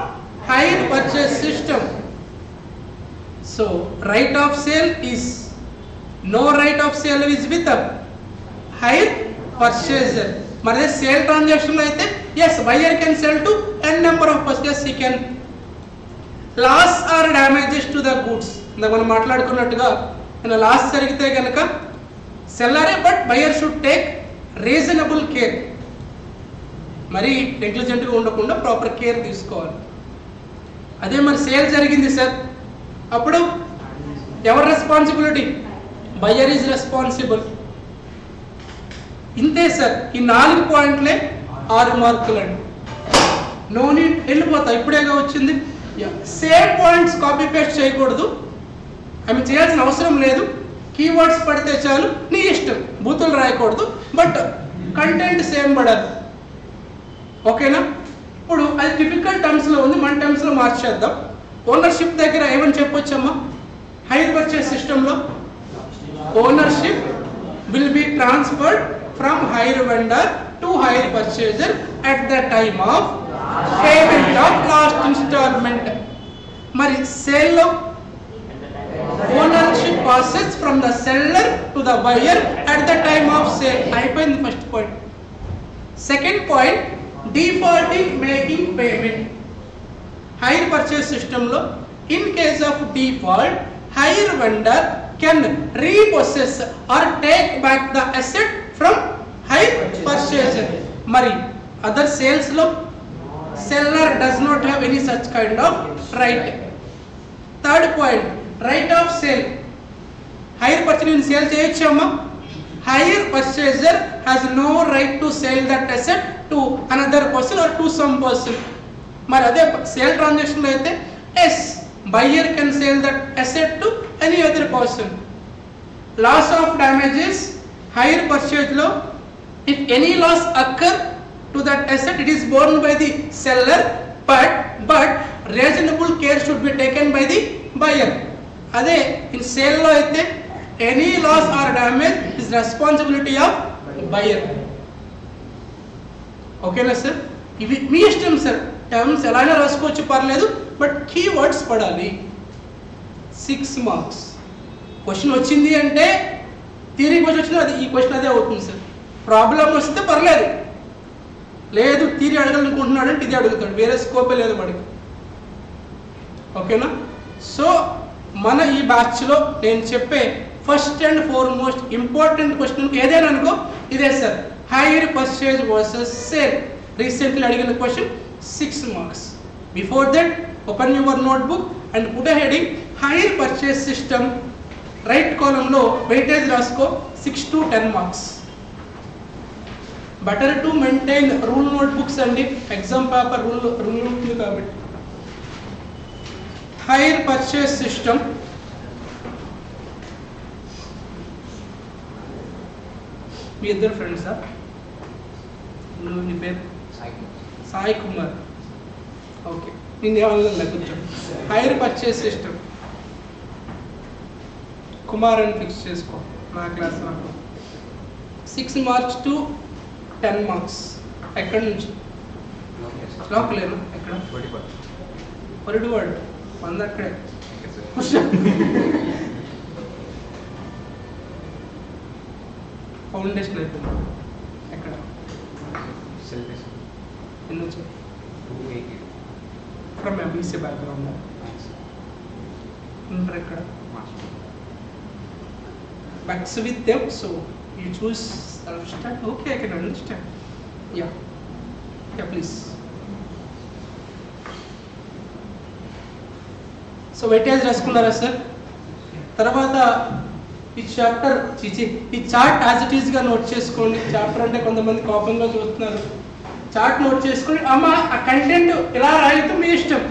hire purchase system. So right of sale is no right of sale is with hire purchaser. మరి sale transaction లో అయితే yes, buyer can sell to n number of purchase, he can. Loss or damages to the goods, మనం మాట్లాడుకున్నట్టుగా loss జరిగితే కనుక సెల్లరే, but buyer should take reasonable care. మరి నెగ్లిజెంట్గా ఉండకుండా ప్రాపర్ కేర్ తీసుకోవాలి. అదే మరి సేల్ జరిగింది సార్, అప్పుడు ఎవరి రెస్పాన్సిబిలిటీ? Buyer is responsible. ఇంతే సార్. ఈ 4 పాయింట్లే 6 మార్కులు అండి. నో నీడ్, వెళ్ళిపోతా, ఇప్పుడేగా వచ్చింది. సేమ్ పాయింట్స్ కాపీ పేస్ట్ చేయకూడదు, అవి చేయాల్సిన అవసరం లేదు. కీవర్డ్స్ పడితే చాలు, నీ ఇష్టం, బూతులు రాయకూడదు, బట్ కంటెంట్ సేమ్ పడాలి. ఓకేనా? ఇప్పుడు అది టిపికల్ టర్మ్స్లో ఉంది, మన టర్మ్స్లో మార్చేద్దాం. ఓనర్షిప్ దగ్గర ఏమని చెప్పొచ్చమ్మా? హైర్ పర్చేస్ సిస్టంలో ownership will be transferred from hire vendor to hire purchaser at the time of payment of last installment. మరి సేల్ లో ownership passes from the seller to the buyer at the time of sale. అయిపోయింది first point. Second point, default in making payment. Hire purchase సిస్టంలో in case of default, hire vendor can repossess or take back the asset from hire purchaser. మరి other sales లో seller does not have any such kind of right. Third point, right of sale. Hire purchase sale చేయొచ్చమ్మా? Hire purchaser has no right to sell that asset to another person or to some person. మరి అదే sale transaction లో అయితే yes, buyer can sell that asset to any other person. Loss of damages, hire purchase law, if any loss occur to that asset, it is borne by the seller, but reasonable care should be taken by the buyer. అదే in sale లో అయితే any loss or damage is responsibility of buyer. ఓకేనా sir? ఇవి మీ ఇష్టం sir, terms ఎలాగైనా రాసుకోవచ్చు, పర్లేదు, but keywords పడాలి. 6 మార్క్స్. క్వశ్చన్ వచ్చింది అంటే థియరీ క్వశ్చన్ వచ్చినా అది ఈ క్వశ్చన్ అదే అవుతుంది సార్. ప్రాబ్లం వస్తే పర్లేదు, లేదు థియరీ అడగాలనుకుంటున్నాడు అంటే ఇది అడుగుతాడు, వేరే స్కోపే లేదు వాడికి. ఓకేనా? సో మన ఈ బ్యాచ్లో నేను చెప్పే first and foremost important question ఏదైనా అనుకో ఇదే sir, hire purchase versus sale. Recently అడిగిన question, 6 marks. Before that open your notebook and put a heading hire purchase system. Write కాలంలో వెయిటేజ్ రాసుకో, 6 to 10 marks. Better to maintain rule notebooks అండి, exam paper rule ఉంటుంది కాబట్టి. Hire purchase system, మీ ఇద్దరు ఫ్రెండ్సా? నీ పేరు? సాయి కుమార్. ఓకే, నేను ఏమన్నా కొంచెం హైర్ పర్చేజ్ సిస్టమ్ కుమార్ అని ఫిక్స్ చేసుకో నా క్లాస్ నాకు. 6 మార్క్స్ టు 10 మార్క్స్. ఎక్కడి నుంచి? లోకలేను. ఎక్కడ? పొరిటివాడు. వంద అక్కడే. ఫౌండేషన్ అయిపోయింది. ఎక్కడ? ఎన్ని వచ్చాయి? From MBC background. ఇంటర్ ఎక్కడ? Max with them, so you choose self-study. Okay, I can understand. Yeah, please. So weightage రాసుకున్నారా సార్? తర్వాత ఈ చాప్టర్ ఈ చార్ట్ యాజ్ ఇట్ ఈస్గా నోట్ చేసుకోండి. చాప్టర్ అంటే కొంతమంది కోపంగా చూస్తున్నారు. చార్ట్ నోట్ చేసుకొని అమ్మ ఆ కంటెంట్ ఇలా రాయితే మీ ఇష్టం.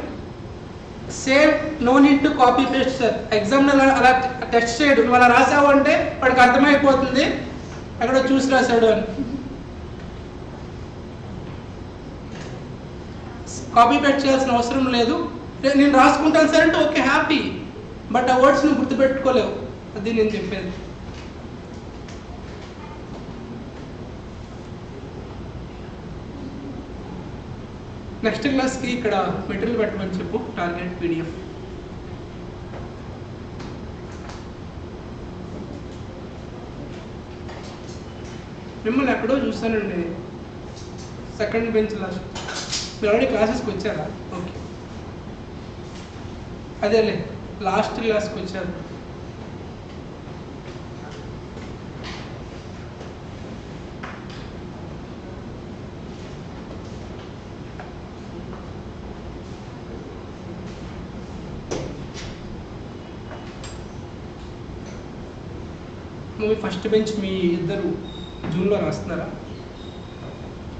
Same no need to copy paste sir. ఎగ్జామ్లో అలా టెస్ట్ చేయడు. నువ్వు అలా రాసావు అంటే వాడికి అర్థమైపోతుంది అక్కడ చూసి రాశాడు అని. కాపీ పేస్ట్ చేయాల్సిన అవసరం లేదు. నేను రాసుకుంటాను సార్ అంటే ఓకే హ్యాపీ, బట్ ఆ వర్డ్స్ నువ్వు గుర్తుపెట్టుకోలేవు. అది నేను చెప్పేది. నెక్స్ట్ క్లాస్కి ఇక్కడ మెటీరియల్ పెట్టమని చెప్పు. Target PDF. మిమ్మల్ని ఎక్కడో చూస్తానండి, సెకండ్ బెంచ్ లాస్ట్. మీరు ఆల్రెడీ క్లాసెస్కి వచ్చారా? ఓకే, అదేలే లాస్ట్ క్లాస్కి వచ్చారు. మీ ఫస్ట్ బెంచ్ మీ ఇద్దరు జూన్లో రాస్తున్నారా?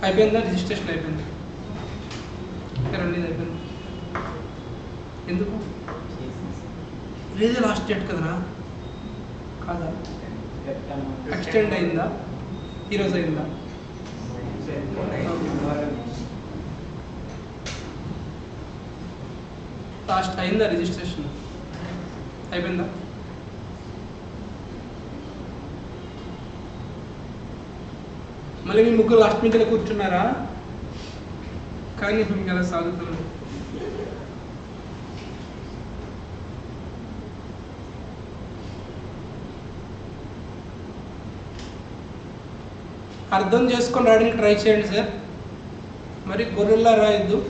అయిపోయిందా? రిజిస్ట్రేషన్ అయిపోయింది? రెండు అయిపోయింది. ఎందుకు? ఇదే లాస్ట్ డేట్ కదరా? కాదా? ఎక్స్టెండ్ అయిందా? ఈరోజు అయిందా? లాస్ట్ అయిందా రిజిస్ట్రేషన్? అయిపోయిందా? మళ్ళీ మీ ముగ్గురు లాస్ట్ మీదలో కూర్చున్నారా? కానీ మీకు ఎలా సాగుతుంది? అర్థం చేసుకొని రాయడానికి ట్రై చేయండి సార్. మరి గొర్రెల్లా రాయొద్దు.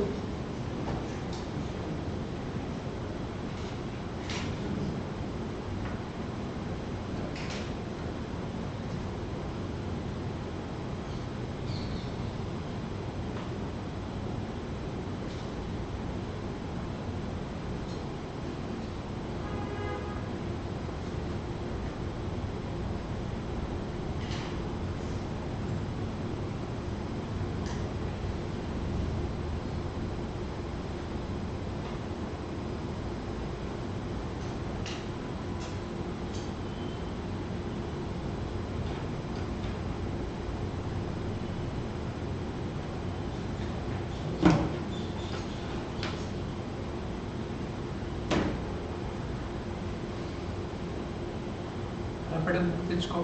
తెచ్చుకో.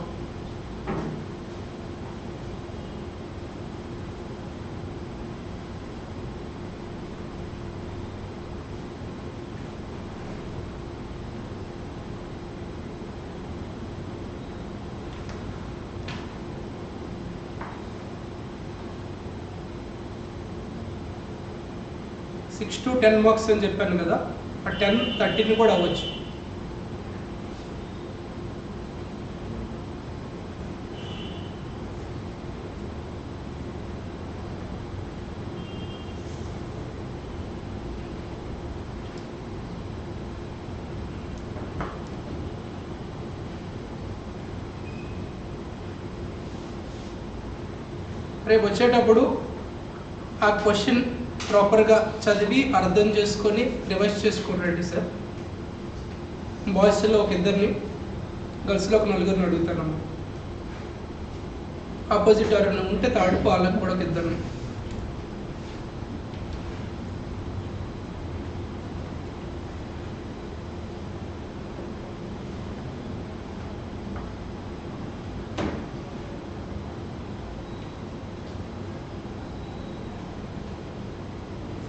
సిక్స్ టు 10 మార్క్స్ అని చెప్పాను కదా, ఆ 10, 13 కూడా అవ్వచ్చు. రేపు వచ్చేటప్పుడు ఆ క్వశ్చన్ ప్రాపర్గా చదివి అర్థం చేసుకొని రివైజ్ చేసుకోండి సార్. బాయ్స్లో ఒక ఇద్దరిని, గర్ల్స్లో ఒక 4 అడుగుతాను. ఆపోజిట్ ఎవరైనా ఉంటే థర్డ్ వాళ్ళకి కూడా ఒక ఇద్దరిని.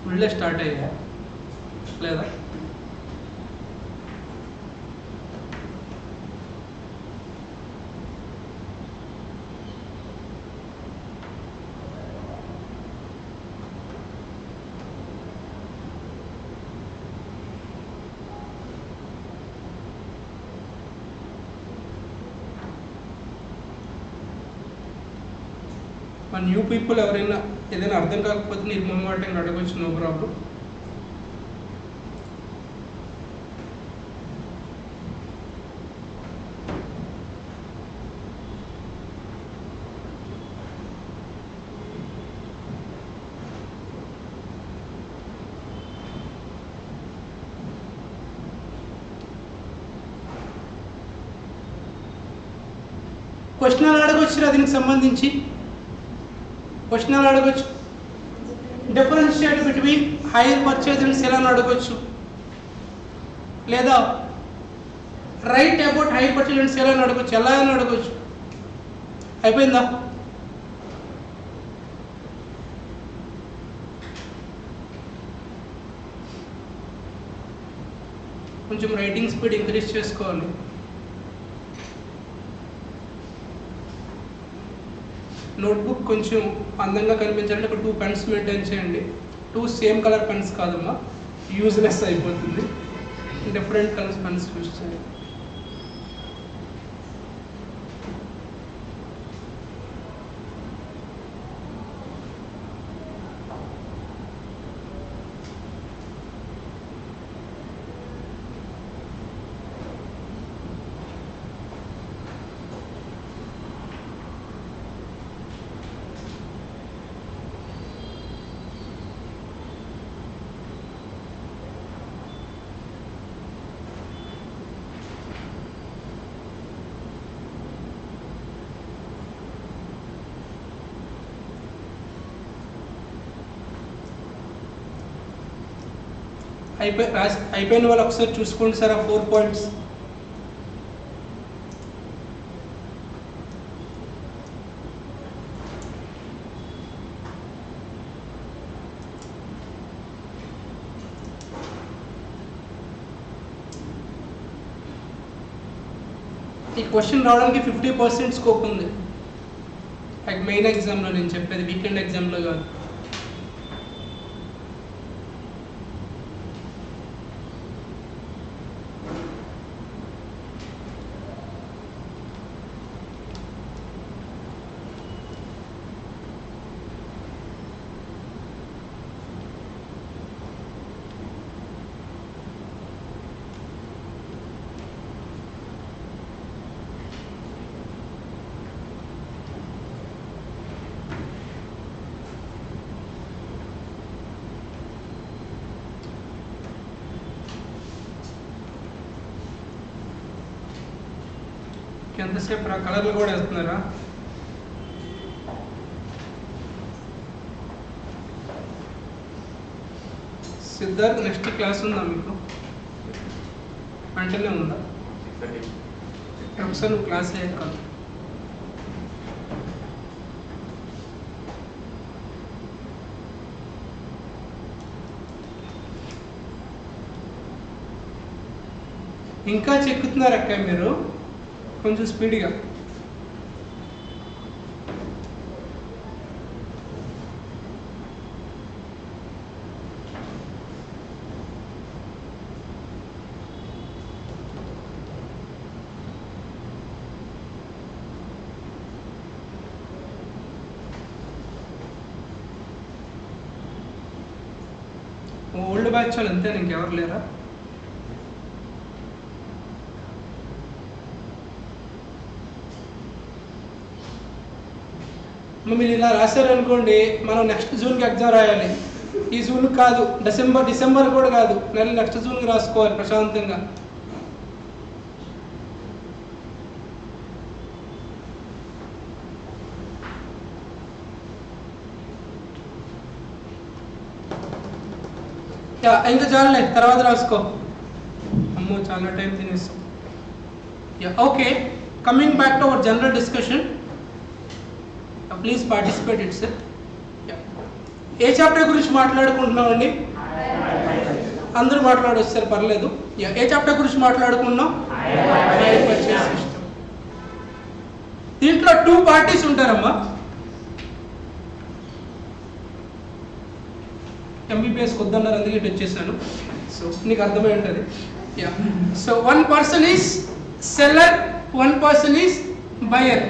ఫుల్ స్టార్ట్ అయ్యా లేదా? మన న్యూ పీపుల్ ఎవరైనా ఏదైనా అర్థం కాకపోతే నిర్మమాటంగా అడగవచ్చు, నో ప్రాబ్లం. క్వశ్చన్ అడగొచ్చు దీనికి సంబంధించి, క్వశ్చన్ అడగొచ్చు. Differentiate between hire purchase and sale అని అడగొచ్చు, లేదా write about hire purchase and sale అని అడగొచ్చు, ఎలా అని అడగొచ్చు. అయిపోయిందా? కొంచెం రైటింగ్ స్పీడ్ ఇంక్రీజ్ చేసుకోవాలి. నోట్బుక్ కొంచెం అందంగా కనిపించాలంటే ఒక 2 పెన్స్ మెయింటైన్ చేయండి. 2 సేమ్ కలర్ పెన్స్ కాదమ్మా, యూజ్లెస్ అయిపోతుంది. డిఫరెంట్ కలర్స్ పెన్స్ యూజ్ చేయండి. అయిపోయిన వాళ్ళు ఒకసారి చూసుకోండి సార్ ఆ 4 పాయింట్స్. ఈ క్వశ్చన్ రావడానికి 50% స్కోప్ ఉంది. మెయిన్ ఎగ్జామ్లో నేను చెప్పేది, వీకెండ్ ఎగ్జామ్లో కాదు. ఎంతసేపు రా, కలర్లు కూడా వేస్తున్నారా? సిద్ధార్థ్ నెక్స్ట్ క్లాస్ ఉందా మీకు? వెంటనే ఉందా? ఒకసారి నువ్వు క్లాస్ అయ్యాక ఇంకా చెక్కుతున్నారు అక్క మీరు, కొంచెం స్పీడ్గా. ఓల్డ్ బ్యాచ్ వాళ్ళు అంతే, ఇంకెవరు లేరా? మీరు ఇలా రాశారనుకోండి, మనం నెక్స్ట్ జూన్కి ఎగ్జామ్ రాయాలి. ఈ జూన్ కాదు, డిసెంబర్ కూడా కాదు, నెక్స్ట్ జూన్కి రాసుకోవాలి ప్రశాంతంగా. ఇంకా చాలులే, తర్వాత రాసుకో. అమ్మో చాలా టైం తినేస్తాం. Okay, coming back to our general discussion. Please participate it sir. A chapter గురించి మాట్లాడుకుంటున్నామండి? అందరూ మాట్లాడవచ్చు సార్, పర్లేదు. ఏ చాప్టర్ గురించి మాట్లాడుకున్నాం? దీంట్లో 2 పార్టీస్ ఉంటారమ్మా. ఎంబీబీఎస్ వద్దన్నారు, అందుకే ఇటు వచ్చేసాను. సో నీకు అర్థమై ఉంటుంది. So 1 person is seller, 1 person is buyer.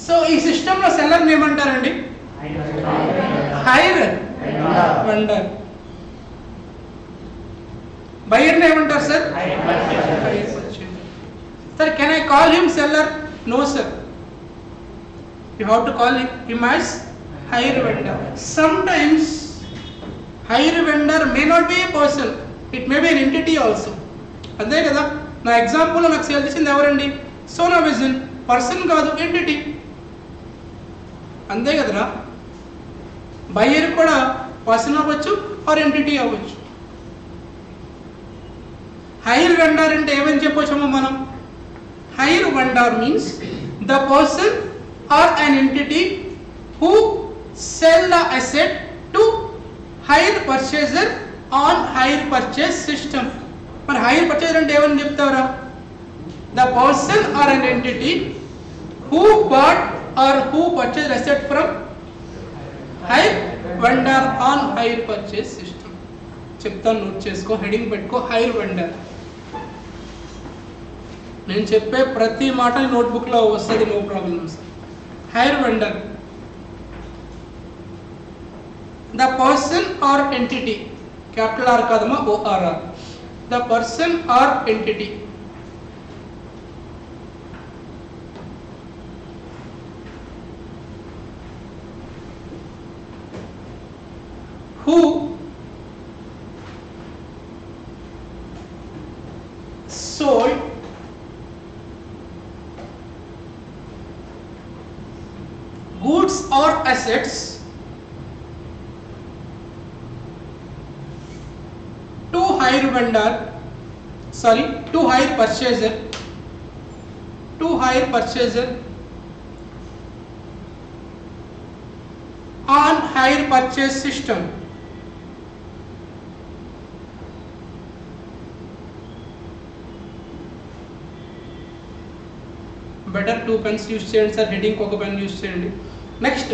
So ఈ సిస్టంలో సెల్లర్ని ఏమంటారండి? Hire vendor. బయర్ని ఏమంటారు సార్? Sir can I call him seller? No sir, you have to call him as hire vendor. Sometimes hire vendor may not be a person, it may be an entity also. అంతే కదా, నా ఎగ్జాంపుల్లో నాకు sale చేసింది ఎవరండి? Sona vision. Person కాదు, entity. అంతే కదరా? Buyer కూడా పర్సన్ అవ్వచ్చు ఆర్ ఎంటిటీ అవ్వచ్చు. హైర్ వెండర్ అంటే ఏమని చెప్పొచ్చమ్మా మనం? Hire vendor means the person or an entity who sell the asset to hire purchaser on hire purchase system. మరి హైర్ పర్చేజర్ అంటే ఏమని చెప్తారా? The person or an entity who bought or who purchase asset from hire vendor on hire purchase system. చెప్తాను, note చేసుకో, heading పెట్టుకో. Hire vendor. నేను చెప్పే ప్రతి మాట నోట్బుక్ లో వస్తుంది, no problems. Hire vendor, the person or entity, capital R కాదమ్మా, ORR. The person or entity who sold goods or assets to hire vendor, sorry, to hire purchaser, on hire purchase system. Better 2 pens use చేయండి sir, heading ఒక pen use చేయండి. Next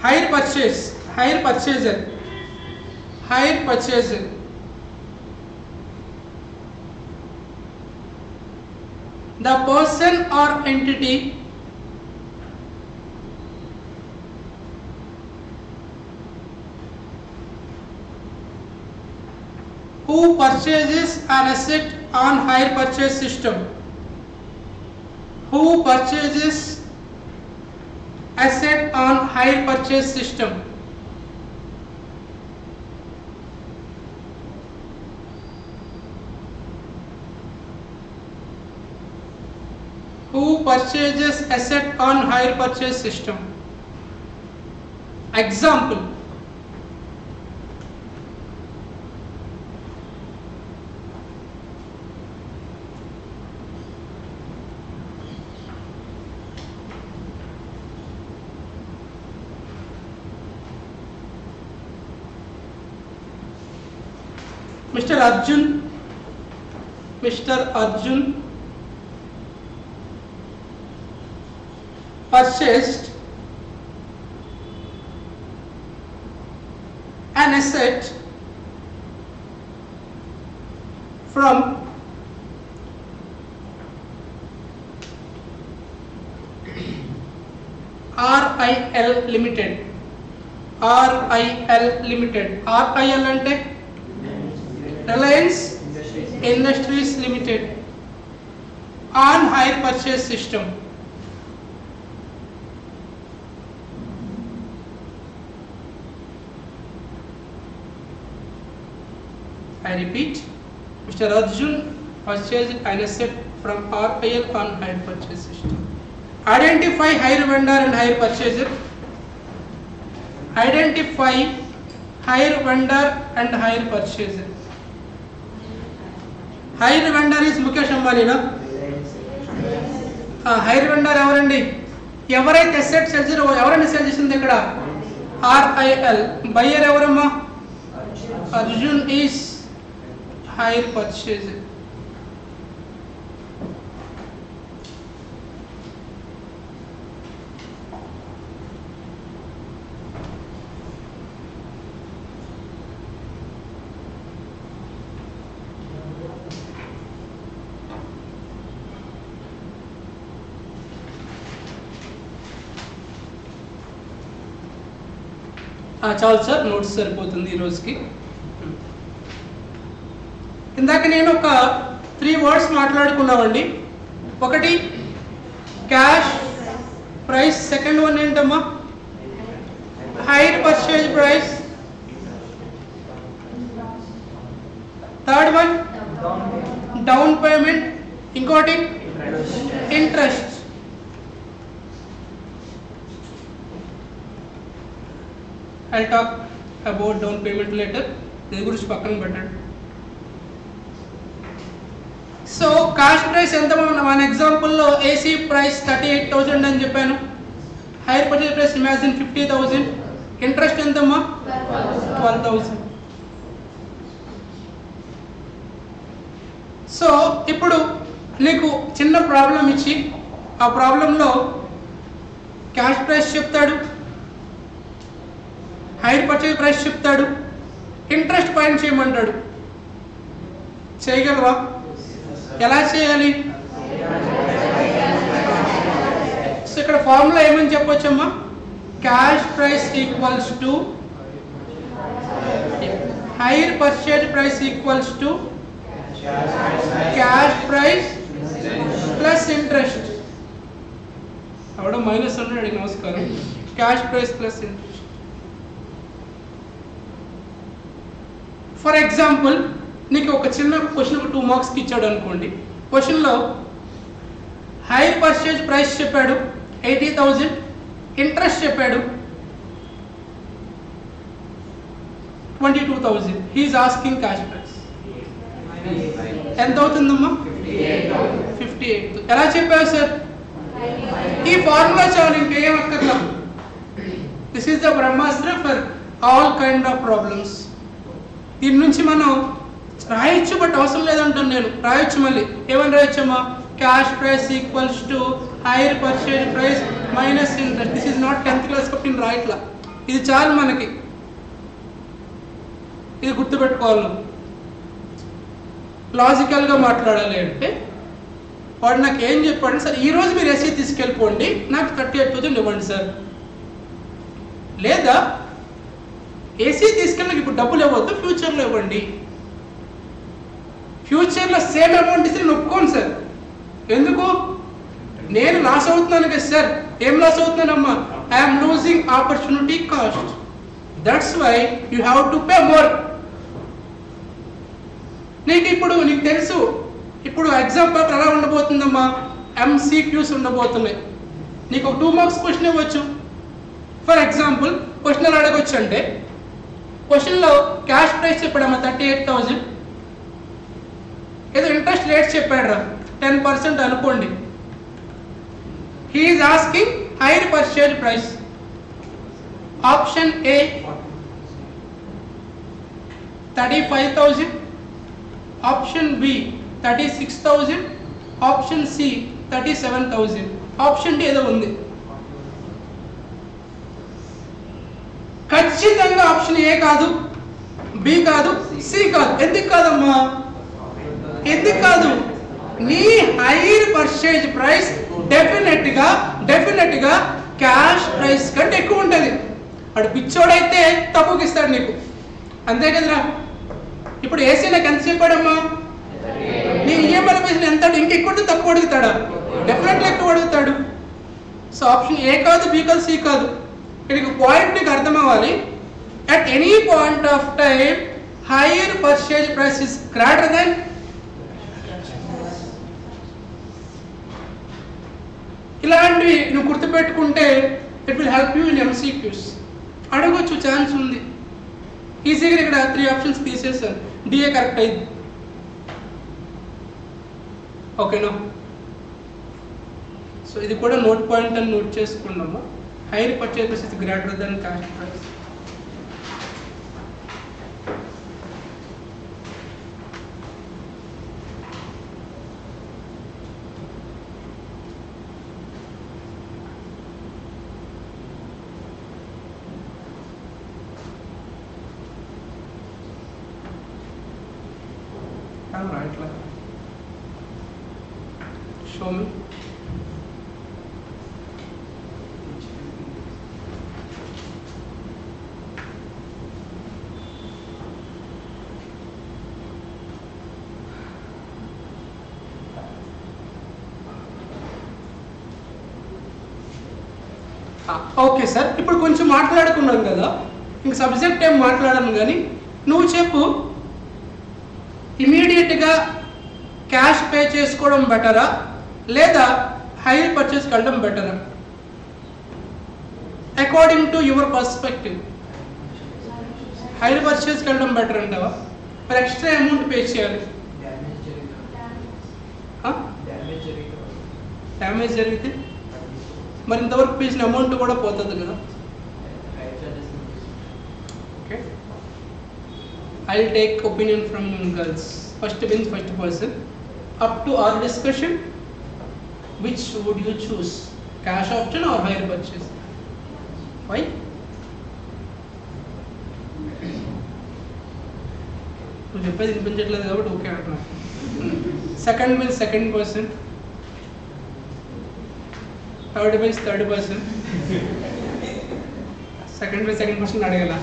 hire purchase, hire purchaser, hire purchaser. The person or entity who purchases an asset on hire purchase system, who purchases asset on hire purchase system. Who purchases asset on hire purchase system. Example, Mr. Arjun purchased an asset from RIL Limited. RIL Limited. RIL అంటే Reliance Industries Limited on hire purchase system. I repeat, Mr. Arjun purchased an asset from RIL on hire purchase system. Identify hire vendor and hire purchaser. Identify hire vendor and hire purchaser. Hire vendor is Mukesh అంబానీనా? Hire vendor ఎవరండి? ఎవరైతే asset sale చేసారో, ఎవరైనా sale చేసింది ఇక్కడ RIL. Buyer ఎవరమ్మా? Arjun is hire purchaser. చాలు sir, notes సరిపోతుంది ఈ రోజుకి. ఇందాక నేను ఒక 3 వర్డ్స్ మాట్లాడుకున్నామండి. ఒకటి క్యాష్ ప్రైస్, సెకండ్ వన్ ఏంటమ్మా? Hire purchase price, third one down payment, ఇంకోటి interest. I talk about down payment later, దీని గురించి పక్కన పెట్టండి. సో కాస్ట్ ప్రైస్ ఎంత? మన ఎగ్జాంపుల్లో ఏసీ ప్రైస్ 38,000 అని చెప్పాను. Hire purchase price imagine 50,000. Interest ఎంతమ్మా? 12,000. సో ఇప్పుడు నీకు చిన్న ప్రాబ్లం ఇచ్చి ఆ ప్రాబ్లంలో క్యాష్ ప్రైస్ చెప్తాడు, హైర్ పర్చేజ్ ప్రైస్ చెప్తాడు, ఇంట్రెస్ట్ పాయింట్ చేయమంటాడు. చేయగలవా? ఎలా చేయాలి? సో ఇక్కడ ఫార్ములా ఏమని చెప్పొచ్చమ్మా? Cash price equals to hire purchase price equals to cash price plus interest. అవడ మైనస్ అన్నాడు, నమస్కారం. Cash price plus interest. For example నీకు ఒక చిన్న క్వశ్చన్ 2 మార్క్స్కి ఇచ్చాడు అనుకోండి. క్వశ్చన్లో హైర్ పర్చేజ్ ప్రైస్ చెప్పాడు 80,000, ఇంట్రెస్ట్ చెప్పాడు 22,000. He is asking cash price. ఎంత అవుతుందమ్మా? 58. ఎలా చెప్పావు సార్? ఈ ఫార్ములా చాలు, ఇంకేం అక్కర్లా. This is the Brahmastra for all kind of problems. దీని నుంచి మనం రాయొచ్చు, బట్ అవసరం లేదంటాను నేను. రాయొచ్చు, మళ్ళీ ఏమని రాయొచ్చమ్మా? Cash price equals to hire purchase price minus interest. This is not 10th class కాబట్టి నేను రాయట్లా. ఇది చాలు మనకి, ఇది గుర్తుపెట్టుకోవాలి. లాజికల్గా మాట్లాడాలి అంటే వాడు నాకు ఏం చెప్పాడు? సార్ ఈరోజు మీరు ఎస్సీ తీసుకెళ్ళిపోండి, నాకు 38,000 ఇవ్వండి సార్. లేదా ఏసీ తీసుకెళ్ళి నాకు ఇప్పుడు డబ్బులు ఇవ్వద్దు, ఫ్యూచర్లో ఇవ్వండి. ఫ్యూచర్లో సేమ్ అమౌంట్ ఇస్తే నేను ఒప్పుకోను సార్. ఎందుకు? నేను లాస్ అవుతున్నాను కదా సార్. ఏం లాస్ అవుతున్నానమ్మా? I'm losing opportunity cost. That's why you have to pay more. నీకు తెలుసు ఇప్పుడు ఎగ్జామ్ పేపర్ ఎలా ఉండబోతుందమ్మా? MCQs ఉండబోతున్నాయి. నీకు ఒక 2 మార్క్స్ క్వశ్చన్ ఇవ్వచ్చు. ఫర్ ఎగ్జాంపుల్ క్వశ్చన్ ఎలా అడగొచ్చు అంటే, క్వశ్చన్లో క్యాష్ ప్రైస్ చెప్పాడమ్మా 38,000, ఏదో ఇంట్రెస్ట్ రేట్స్ చెప్పాడు 10% అనుకోండి. He is asking hire purchase price. Option A 35,000, option B 36,000, option C 37,000, option D ఏదో ఉంది. ఖచ్చితంగా ఆప్షన్ ఏ కాదు, బి కాదు, సి కాదు. ఎందుకు కాదమ్మా? ఎందుకు కాదు? నీ హైర్ పర్చేజ్ ప్రైస్ డెఫినెట్ గా క్యాష్ ప్రైస్ కంటే ఎక్కువ ఉంటుంది. అటు పిచ్చోడైతే తక్కువకి ఇస్తాడు నీకు, అంతే కదరా? ఇప్పుడు ఏసీ నాకు ఎంత చెప్పాడమ్మా? నీ ఈఎంఐ పైసలు ఎంత? ఇంకెక్కువ తక్కువ అడుగుతాడా? డెఫినెట్లీ ఎక్కువ అడుగుతాడు. సో ఆప్షన్ ఏ కాదు, బి కాదు, సి కాదు. ఇక్కడ పాయింట్ నీకు అర్థం అవ్వాలి. At any point of time hire purchase price is greater than. ఇలాంటివి నువ్వు గుర్తుపెట్టుకుంటే it will help you in MCQs. అడగొచ్చు, ఛాన్స్ ఉంది. ఈజీగా ఇక్కడ 3 ఆప్షన్స్ తీసేసాను. డిఏ కరెక్ట్ అయింది. ఓకేనా? సో ఇది కూడా నోట్ పాయింట్ అని నోట్ చేసుకున్నాము. Hire purchase price is greater then cost price. Right, show me. Okay sir, ఇప్పుడు కొంచెం మాట్లాడుకున్నాం కదా, ఇంక సబ్జెక్ట్ ఏం మాట్లాడాను కానీ నువ్వు చెప్పు. ఇమీడియట్గా క్యాష్ పే చేసుకోవడం బెటరా లేదా హైర్ పర్చేస్కి వెళ్ళడం బెటరా? According to your perspective hire పర్చేస్కి వెళ్ళడం బెటర్ అంటావా? మరి ఎక్స్ట్రా అమౌంట్ పే చేయాలి. డ్యామేజ్ జరిగితే మరి ఇంతవరకు పేసిన అమౌంట్ కూడా పోతుంది కదా. Okay, I will take opinion from girls. First means first person. Up to our discussion, which would you choose, cash option or hire purchase? Why? నువ్వు చెప్పేది వినిపించట్లేదు కాబట్టి ఓకే అంటున్నా. Second means second person, third means third person. Second means second person అడగల.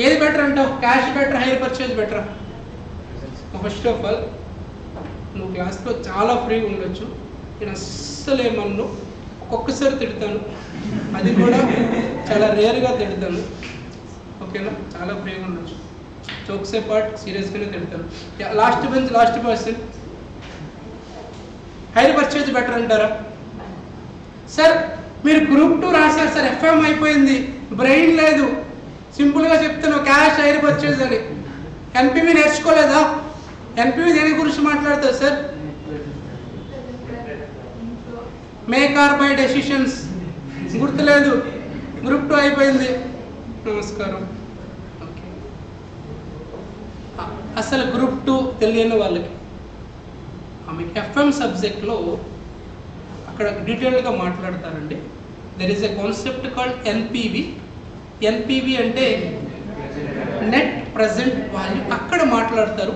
ఏది better అంటావు? Cash better, hire purchase బెటరా? First of all నువ్వు క్లాస్లో చాలా ఫ్రీగా ఉండొచ్చు, నేను అస్సలు ఏమన్ను, ఒక్కొక్కసారి తిడతాను, అది కూడా చాలా రేర్గా తిడతాను. ఓకేనా? చాలా ఫ్రీగా ఉండొచ్చు, జోక్సే పార్ట్ సీరియస్గానే తిడతాను. Last bench last person, hire purchase better అంటారా? సార్ మీరు గ్రూప్ 2 రాశారు సార్, ఎఫ్ఎం అయిపోయింది, బ్రెయిన్ లేదు, సింపుల్గా చెప్తాను క్యాష్ హైర్ పర్చేజ్ అని. ఎన్పివి నేర్చుకోలేదా? ఎన్పివి దేని గురించి మాట్లాడతారు sir? Make or buy decisions. గుర్తులేదు, గ్రూప్ 2 అయిపోయింది. నమస్కారం. ఓకే, అసలు గ్రూప్ 2 తెలియని వాళ్ళకి మీకు ఎఫ్ఎం సబ్జెక్ట్లో అక్కడ డీటెయిల్గా మాట్లాడతారండి. There is a concept called NPV. NPV అంటే నెట్ ప్రజెంట్ వాల్యూ, అక్కడ మాట్లాడతారు.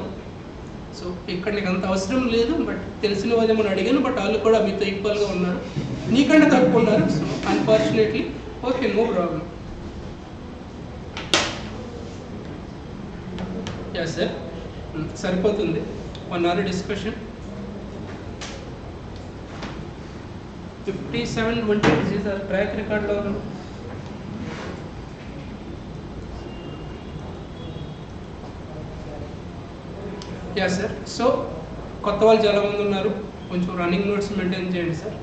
సో ఇక్కడ నీకు అంత అవసరం లేదు, బట్ తెలిసిన వాళ్ళేమని అడిగాను, బట్ వాళ్ళు కూడా మీతో ఈక్వల్గా ఉన్నారు, నీకంటే తక్కువ ఉన్నారు. So unfortunately okay, no problem. Ya sir, సరిపోతుంది 1 hour డిస్కషన్. 57-20 సార్ ట్రాక్ రికార్డ్లో ఉన్నాను. Ya sir. సో కొత్త వాళ్ళు చాలామంది ఉన్నారు, కొంచెం రన్నింగ్ నోట్స్ మెయింటైన్ చేయండి సార్.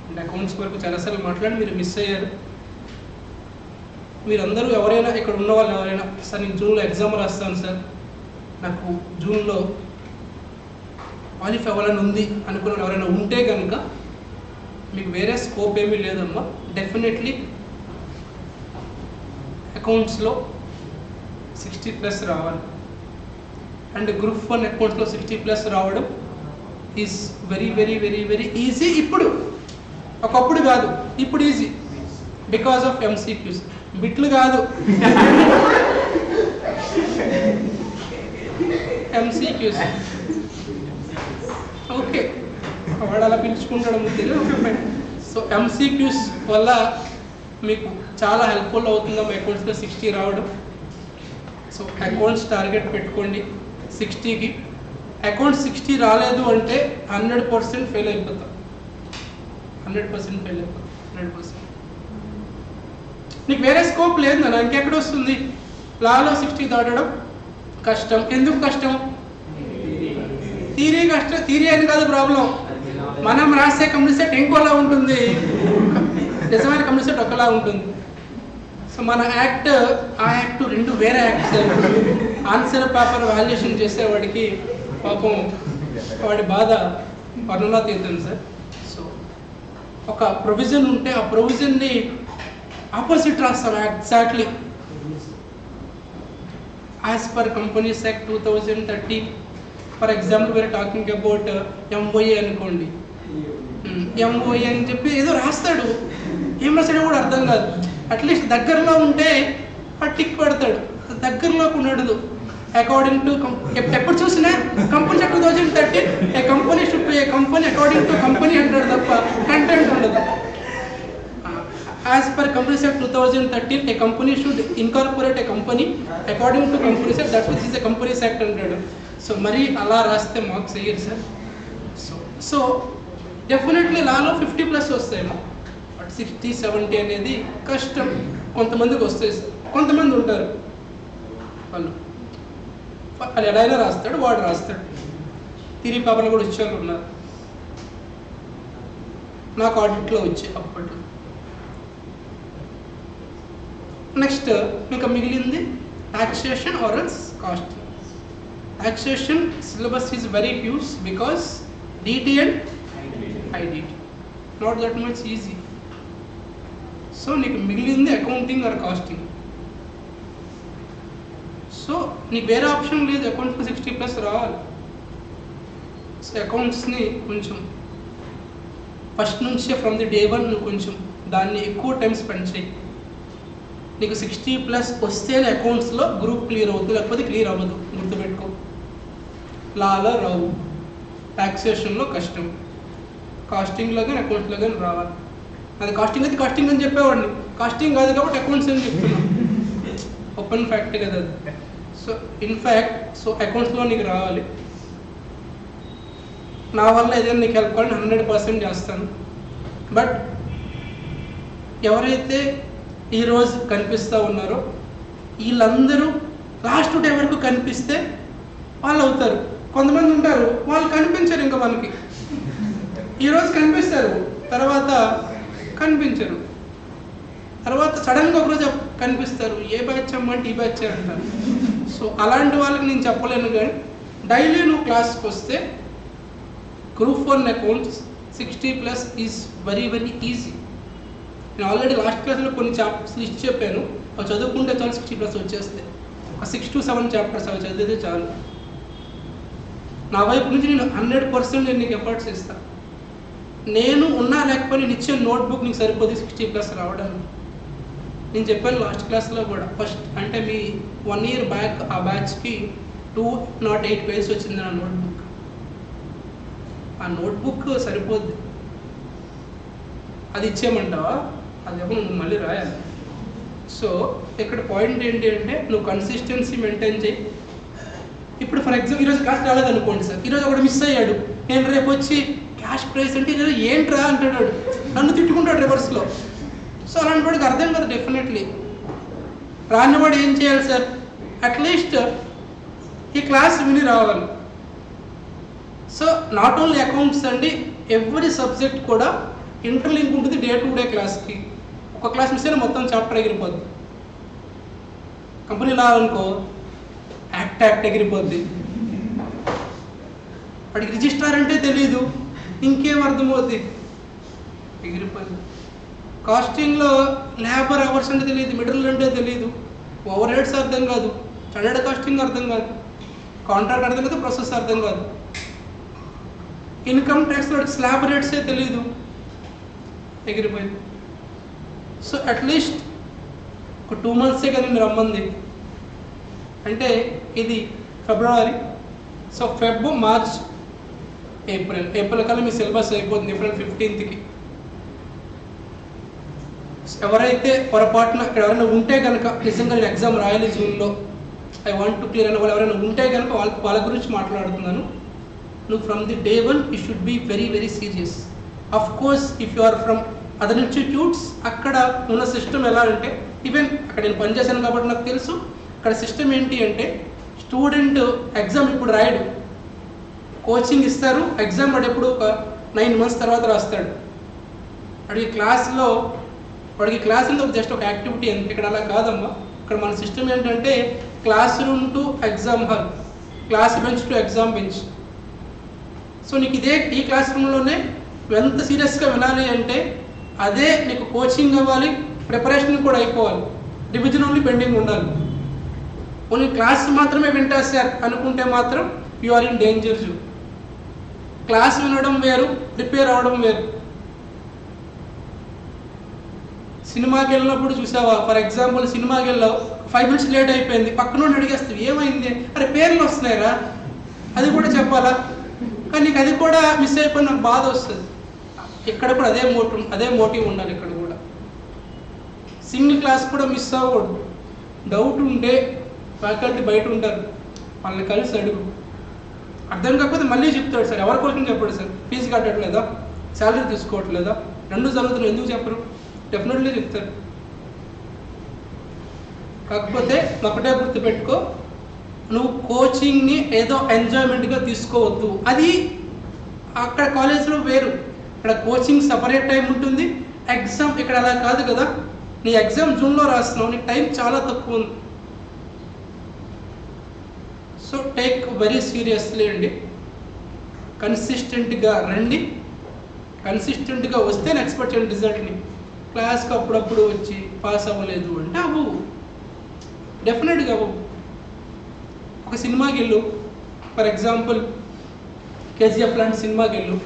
అండ్ అకౌంట్స్ వరకు చాలాసార్లు మాట్లాడి మీరు మిస్ అయ్యారు. మీరందరూ ఎవరైనా ఇక్కడ ఉన్న వాళ్ళు ఎవరైనా సార్ నేను జూన్లో ఎగ్జామ్ రాస్తాను సార్, నాకు జూన్లో క్వాలిఫై అవ్వాలని ఉంది అనుకున్న ఎవరైనా ఉంటే కనుక మీకు వేరే స్కోప్ ఏమీ లేదమ్మా. డెఫినెట్లీ అకౌంట్స్లో 60+ రావాలి. అండ్ గ్రూప్ 1 అకౌంట్స్లో 60+ రావడం is very very very very easy. ఇప్పుడు ఒకప్పుడు కాదు, ఇప్పుడు ఈజీ బికాస్ ఆఫ్ ఎంసీక్యూస్. బిట్లు కాదు, ఎంసీక్యూస్. ఓకే, వాడు అలా పిలుచుకుంటాడు ముద్దుగా. Okay fine. సో ఎంసీక్యూస్ వల్ల మీకు చాలా హెల్ప్ఫుల్ అవుతుందమ్మా అకౌంట్స్లో 60 రావడం. సో అకౌంట్స్ టార్గెట్ పెట్టుకోండి 60కి. అకౌంట్ 60 రాలేదు అంటే 100% ఫెయిల్ అయిపోతాం. 100% ఫెయిల్ అయిపోతాం. 100%. నీకు వేరే స్కోప్ లేదు నా, ఇంకెక్కడ వస్తుంది? లాలో 60 దాటడం కష్టం. ఎందుకు కష్టం? థియరీ కష్టం. థియరీ అని కాదు ప్రాబ్లం, మనం రాసే కంప్లీట్ సెట్ ఇంకోలా ఉంటుంది, నిజమైన కంప్లీట్ సెట్ ఒకలా ఉంటుంది. సో మన యాక్ట్ ఆ యాక్ట్ రెండు వేరే యాక్ట్స్. ఆన్సర్ పేపర్ వాల్యుయేషన్ చేసేవాడికి పాపం వాడి బాధ వర్ణనాతీతం సార్. సో ఒక ప్రొవిజన్ ఉంటే ఆ ప్రొవిజన్ని ఆపోజిట్ రాస్తాను exactly. As per companies act 2013 for example వేరే టాకింగ్ అబౌట్ ఎంఓఏ అనుకోండి, ఎంఓఏ అని చెప్పి ఏదో రాస్తాడు, ఏం రాస్తాడో కూడా అర్థం కాదు. అట్లీస్ట్ దగ్గరలో ఉంటే టిక్ పెడతాడు, దగ్గరలోకి ఉండదు. అకార్డింగ్ టు ఎప్పుడు చూసినా company 2013 A company should A company according to company అంటాడు తప్ప కంటెంట్ ఉండదు. As per company set 2013 A company should incorporate A company according to company set that which is a company set అంటాడు. So మరి అలా రాస్తే marks అయ్యారు sir. So definitely లాలో 50+ వస్తాయేమో, but 60-70 అనేది కష్టం. కొంతమందికి వస్తాయి సార్, కొంతమంది ఉంటారు వాళ్ళు ఎలా రాస్తాడు వాడు రాస్తాడు. థియరీ పేపర్లు కూడా వచ్చేవాళ్ళు ఉన్నారు. నాకు ఆడిట్లో వచ్చాయి అప్పట్లో. నెక్స్ట్ మీకు మిగిలింది taxation or else costing. Taxation syllabus is very huge because DT and IDT not that much easy. So నీకు మిగిలింది అకౌంటింగ్ ఆర్ కాస్టింగ్. సో నీకు వేరే ఆప్షన్ లేదు, అకౌంట్కి 60+ రావాలి. సో అకౌంట్స్ని కొంచెం ఫస్ట్ నుంచే ఫ్రమ్ ది డే 1 నువ్వు కొంచెం దాన్ని ఎక్కువ టైం స్పెండ్ చేయి. నీకు 60+ వస్తేనే అకౌంట్స్లో గ్రూప్ క్లియర్ అవుతుంది, లేకపోతే క్లియర్ అవ్వదు. గుర్తుపెట్టుకో. లాలో రావు, టాక్సేషన్లో కష్టం, కాస్టింగ్లో కానీ అకౌంట్స్లో కానీ రావాలి. అది కాస్టింగ్ అయితే కాస్టింగ్ అని చెప్పేవాడిని, కాస్టింగ్ కాదు కాబట్టి అకౌంట్స్ అని చెప్తున్నాను. ఓపెన్ ఫ్యాక్ట్ కదా అది. సో ఇన్ఫ్యాక్ట్ సో అకౌంట్స్లో నీకు రావాలి. నా వల్ల ఏదైనా నీకు హెల్ప్ కావాలని 100% చేస్తాను. బట్ ఎవరైతే ఈరోజు కనిపిస్తూ ఉన్నారో వీళ్ళందరూ లాస్ట్ డే వరకు కనిపిస్తే వాళ్ళు అవుతారు. కొంతమంది ఉంటారు వాళ్ళు కనిపించరు, ఇంకా మనకి ఈరోజు కనిపిస్తారు, తర్వాత కనిపించరు, తర్వాత సడన్గా ఒకరోజు కనిపిస్తారు. ఏ బ్యాచ్ అమ్మంటే ఈ బ్యాచ్ అంటారు. సో అలాంటి వాళ్ళకి నేను చెప్పలేను. కానీ డైలీ నువ్వు క్లాస్కి వస్తే group 1 accounts 60+ is very very easy. నేను ఆల్రెడీ లాస్ట్ క్లాస్లో కొన్ని చాప్టర్స్ లిస్ట్ చెప్పాను, అవి చదువుకుంటే చాలు 60+ వచ్చేస్తాయి. ఒక 6 to 7 చాప్టర్స్ అవి చదివితే చాలు. నా వైపు నుంచి నేను 100% నేను నీకు ఎఫర్ట్స్ ఇస్తాను. నేను ఉన్నా లేకపోతే నేను ఇచ్చే నోట్బుక్ నీకు సరిపోతే 60+ రావడానికి. నేను చెప్పాను లాస్ట్ క్లాస్లో కూడా, ఫస్ట్ అంటే మీ 1 year బ్యాక్ ఆ బ్యాచ్కి 208 pages వచ్చింది నా నోట్బుక్. ఆ నోట్బుక్ సరిపోద్ది, అది ఇచ్చేయమంటావా? అది ఏమో నువ్వు మళ్ళీ రాయాలి. సో ఇక్కడ పాయింట్ ఏంటి అంటే నువ్వు కన్సిస్టెన్సీ మెయింటైన్ చేయి. ఇప్పుడు ఫర్ ఎగ్జాంపుల్ ఈరోజు క్లాస్ రాలేదనుకోండి సార్, ఈరోజు ఒకటి మిస్ అయ్యాడు, నేను రేపు వచ్చి క్యాష్ ప్రైస్ అంటే ఈరోజు ఏంట్రా అంటాడు, నన్ను తిట్టుకుంటాడు రివర్స్లో. సో అలాంటి వాడికి అర్థం కదా డెఫినెట్లీ. రానివాడు ఏం చేయాలి సార్? అట్లీస్ట్ ఈ క్లాస్ విని రావాలి. సో నాట్ ఓన్లీ అకౌంట్స్ అండి, ఎవ్రీ సబ్జెక్ట్ కూడా ఇంటర్లింక్ ఉంటుంది డే టు డే క్లాస్కి. ఒక క్లాస్ మిస్ అయినా మొత్తం చాప్టర్ ఎగిరిపోద్ది. కంపెనీ లా అనుకో యాక్ట్ ఎగిరిపోద్ది. వాడికి రిజిస్ట్రార్ అంటే తెలీదు, ఇంకేం అర్థమవుద్ది, ఎగిరిపోద్ది. కాస్టింగ్లో లేబర్ అవర్స్ అంటే తెలియదు, మిడిల్ అంటే తెలియదు, ఓవర్ హెడ్స్ అర్థం కాదు, స్టాండర్డ్ కాస్టింగ్ అర్థం కాదు, కాంట్రాక్ట్ అర్థం కాదు, ప్రాసెస్ అర్థం కాదు. ఇన్కమ్ ట్యాక్స్లో స్లాబ్ రేట్సే తెలియదు, ఎగిరిపోయింది. సో అట్లీస్ట్ ఒక 2 monthsే కదా నేను రమ్మంది. అంటే ఇది ఫిబ్రవరి, సో ఫెబ్, మార్చ్, ఏప్రిల్ కల్లా మీ సిలబస్ అయిపోతుంది ఏప్రిల్ 15th. ఎవరైతే పొరపాటున ఇక్కడ ఎవరైనా ఉంటే కనుక నిజంగా నేను ఎగ్జామ్ రాయాలి జూన్లో, ఐ వాంట్ టు క్లియర్ అనే వాళ్ళు ఎవరైనా ఉంటే కనుక వాళ్ళ గురించి మాట్లాడుతున్నాను. నువ్వు from the day 1 you should be very very serious. Of course if you are from other institutes, అక్కడ ఉన్న సిస్టమ్ ఎలా అంటే, ఈవెన్ అక్కడ నేను పనిచేశాను కాబట్టి నాకు తెలుసు, అక్కడ సిస్టమ్ ఏంటి అంటే స్టూడెంట్ ఎగ్జామ్ ఇప్పుడు రాయడు, కోచింగ్ ఇస్తారు, ఎగ్జామ్ వాడేప్పుడు ఒక 9 months తర్వాత రాస్తాడు. వాడికి క్లాస్లో జస్ట్ ఒక యాక్టివిటీ అంతే. ఇక్కడ అలా కాదమ్మా, ఇక్కడ మన సిస్టమ్ ఏంటంటే class room to exam hall, class bench to exam bench. So నీకు ఈ క్లాస్ రూమ్లోనే ఎంత సీరియస్గా వినాలి అంటే అదే నీకు కోచింగ్ అవ్వాలి, ప్రిపరేషన్ కూడా అయిపోవాలి, రివిజన్ ఓన్లీ పెండింగ్ ఉండాలి. ఓన్లీ క్లాస్ మాత్రమే వింటా సార్ అనుకుంటే మాత్రం you are in danger zone. Class వినడం వేరు, ప్రిపేర్ అవ్వడం వేరు. సినిమాకి వెళ్ళినప్పుడు చూసావా, ఫర్ ఎగ్జాంపుల్ సినిమాకి వెళ్ళావు, 5 minutes లేట్ అయిపోయింది, పక్కన అడిగేస్తావు ఏమైంది, అరే పేర్లు వస్తున్నాయిరా, అది కూడా చెప్పాలా, కానీ నీకు అది కూడా మిస్ అయిపోయి నాకు బాధ వస్తుంది. ఇక్కడ కూడా అదే మోటివ్ ఉండాలి. ఇక్కడ కూడా సింగిల్ క్లాస్ కూడా మిస్ అవ్వకూడదు. డౌట్ ఉంటే ఫ్యాకల్టీ బయట ఉంటారు, వాళ్ళని కలిసి అడుగు. అర్థం కాకపోతే మళ్ళీ చెప్తాడు సార్, ఎవరి కోసం చెప్పాడు సార్, ఫీజు కట్టట్లేదా, శాలరీ తీసుకోవట్లేదా, 2 జరుగుతున్నాయి ఎందుకు చెప్పరు, డెఫినెట్లీ చెప్తారు. కాకపోతే ఒకటే గుర్తుపెట్టుకో, నువ్వు కోచింగ్ని ఏదో ఎంజాయ్మెంట్గా తీసుకోవద్దు. అది అక్కడ కాలేజ్లో వేరు, ఇక్కడ కోచింగ్ సపరేట్ టైం ఉంటుంది, ఎగ్జామ్ ఇక్కడ అలా కాదు కదా. నీ ఎగ్జామ్ జూన్లో రాస్తున్నావు, నీకు టైం చాలా తక్కువ ఉంది. సో టేక్ వెరీ సీరియస్లీ అండి. కన్సిస్టెంట్గా రండి, కన్సిస్టెంట్గా వస్తే ఎక్స్పెక్ట్ చేయండి రిజల్ట్ని. క్లాస్కి అప్పుడప్పుడు వచ్చి పాస్ అవ్వలేదు అంటే అవ్వవు, డెఫినెట్గా అవ్వవు. ఒక సినిమాకి వెళ్ళు, ఫర్ ఎగ్జాంపుల్ కేజీఎఫ్ లాంటి సినిమాకి వెళ్ళు,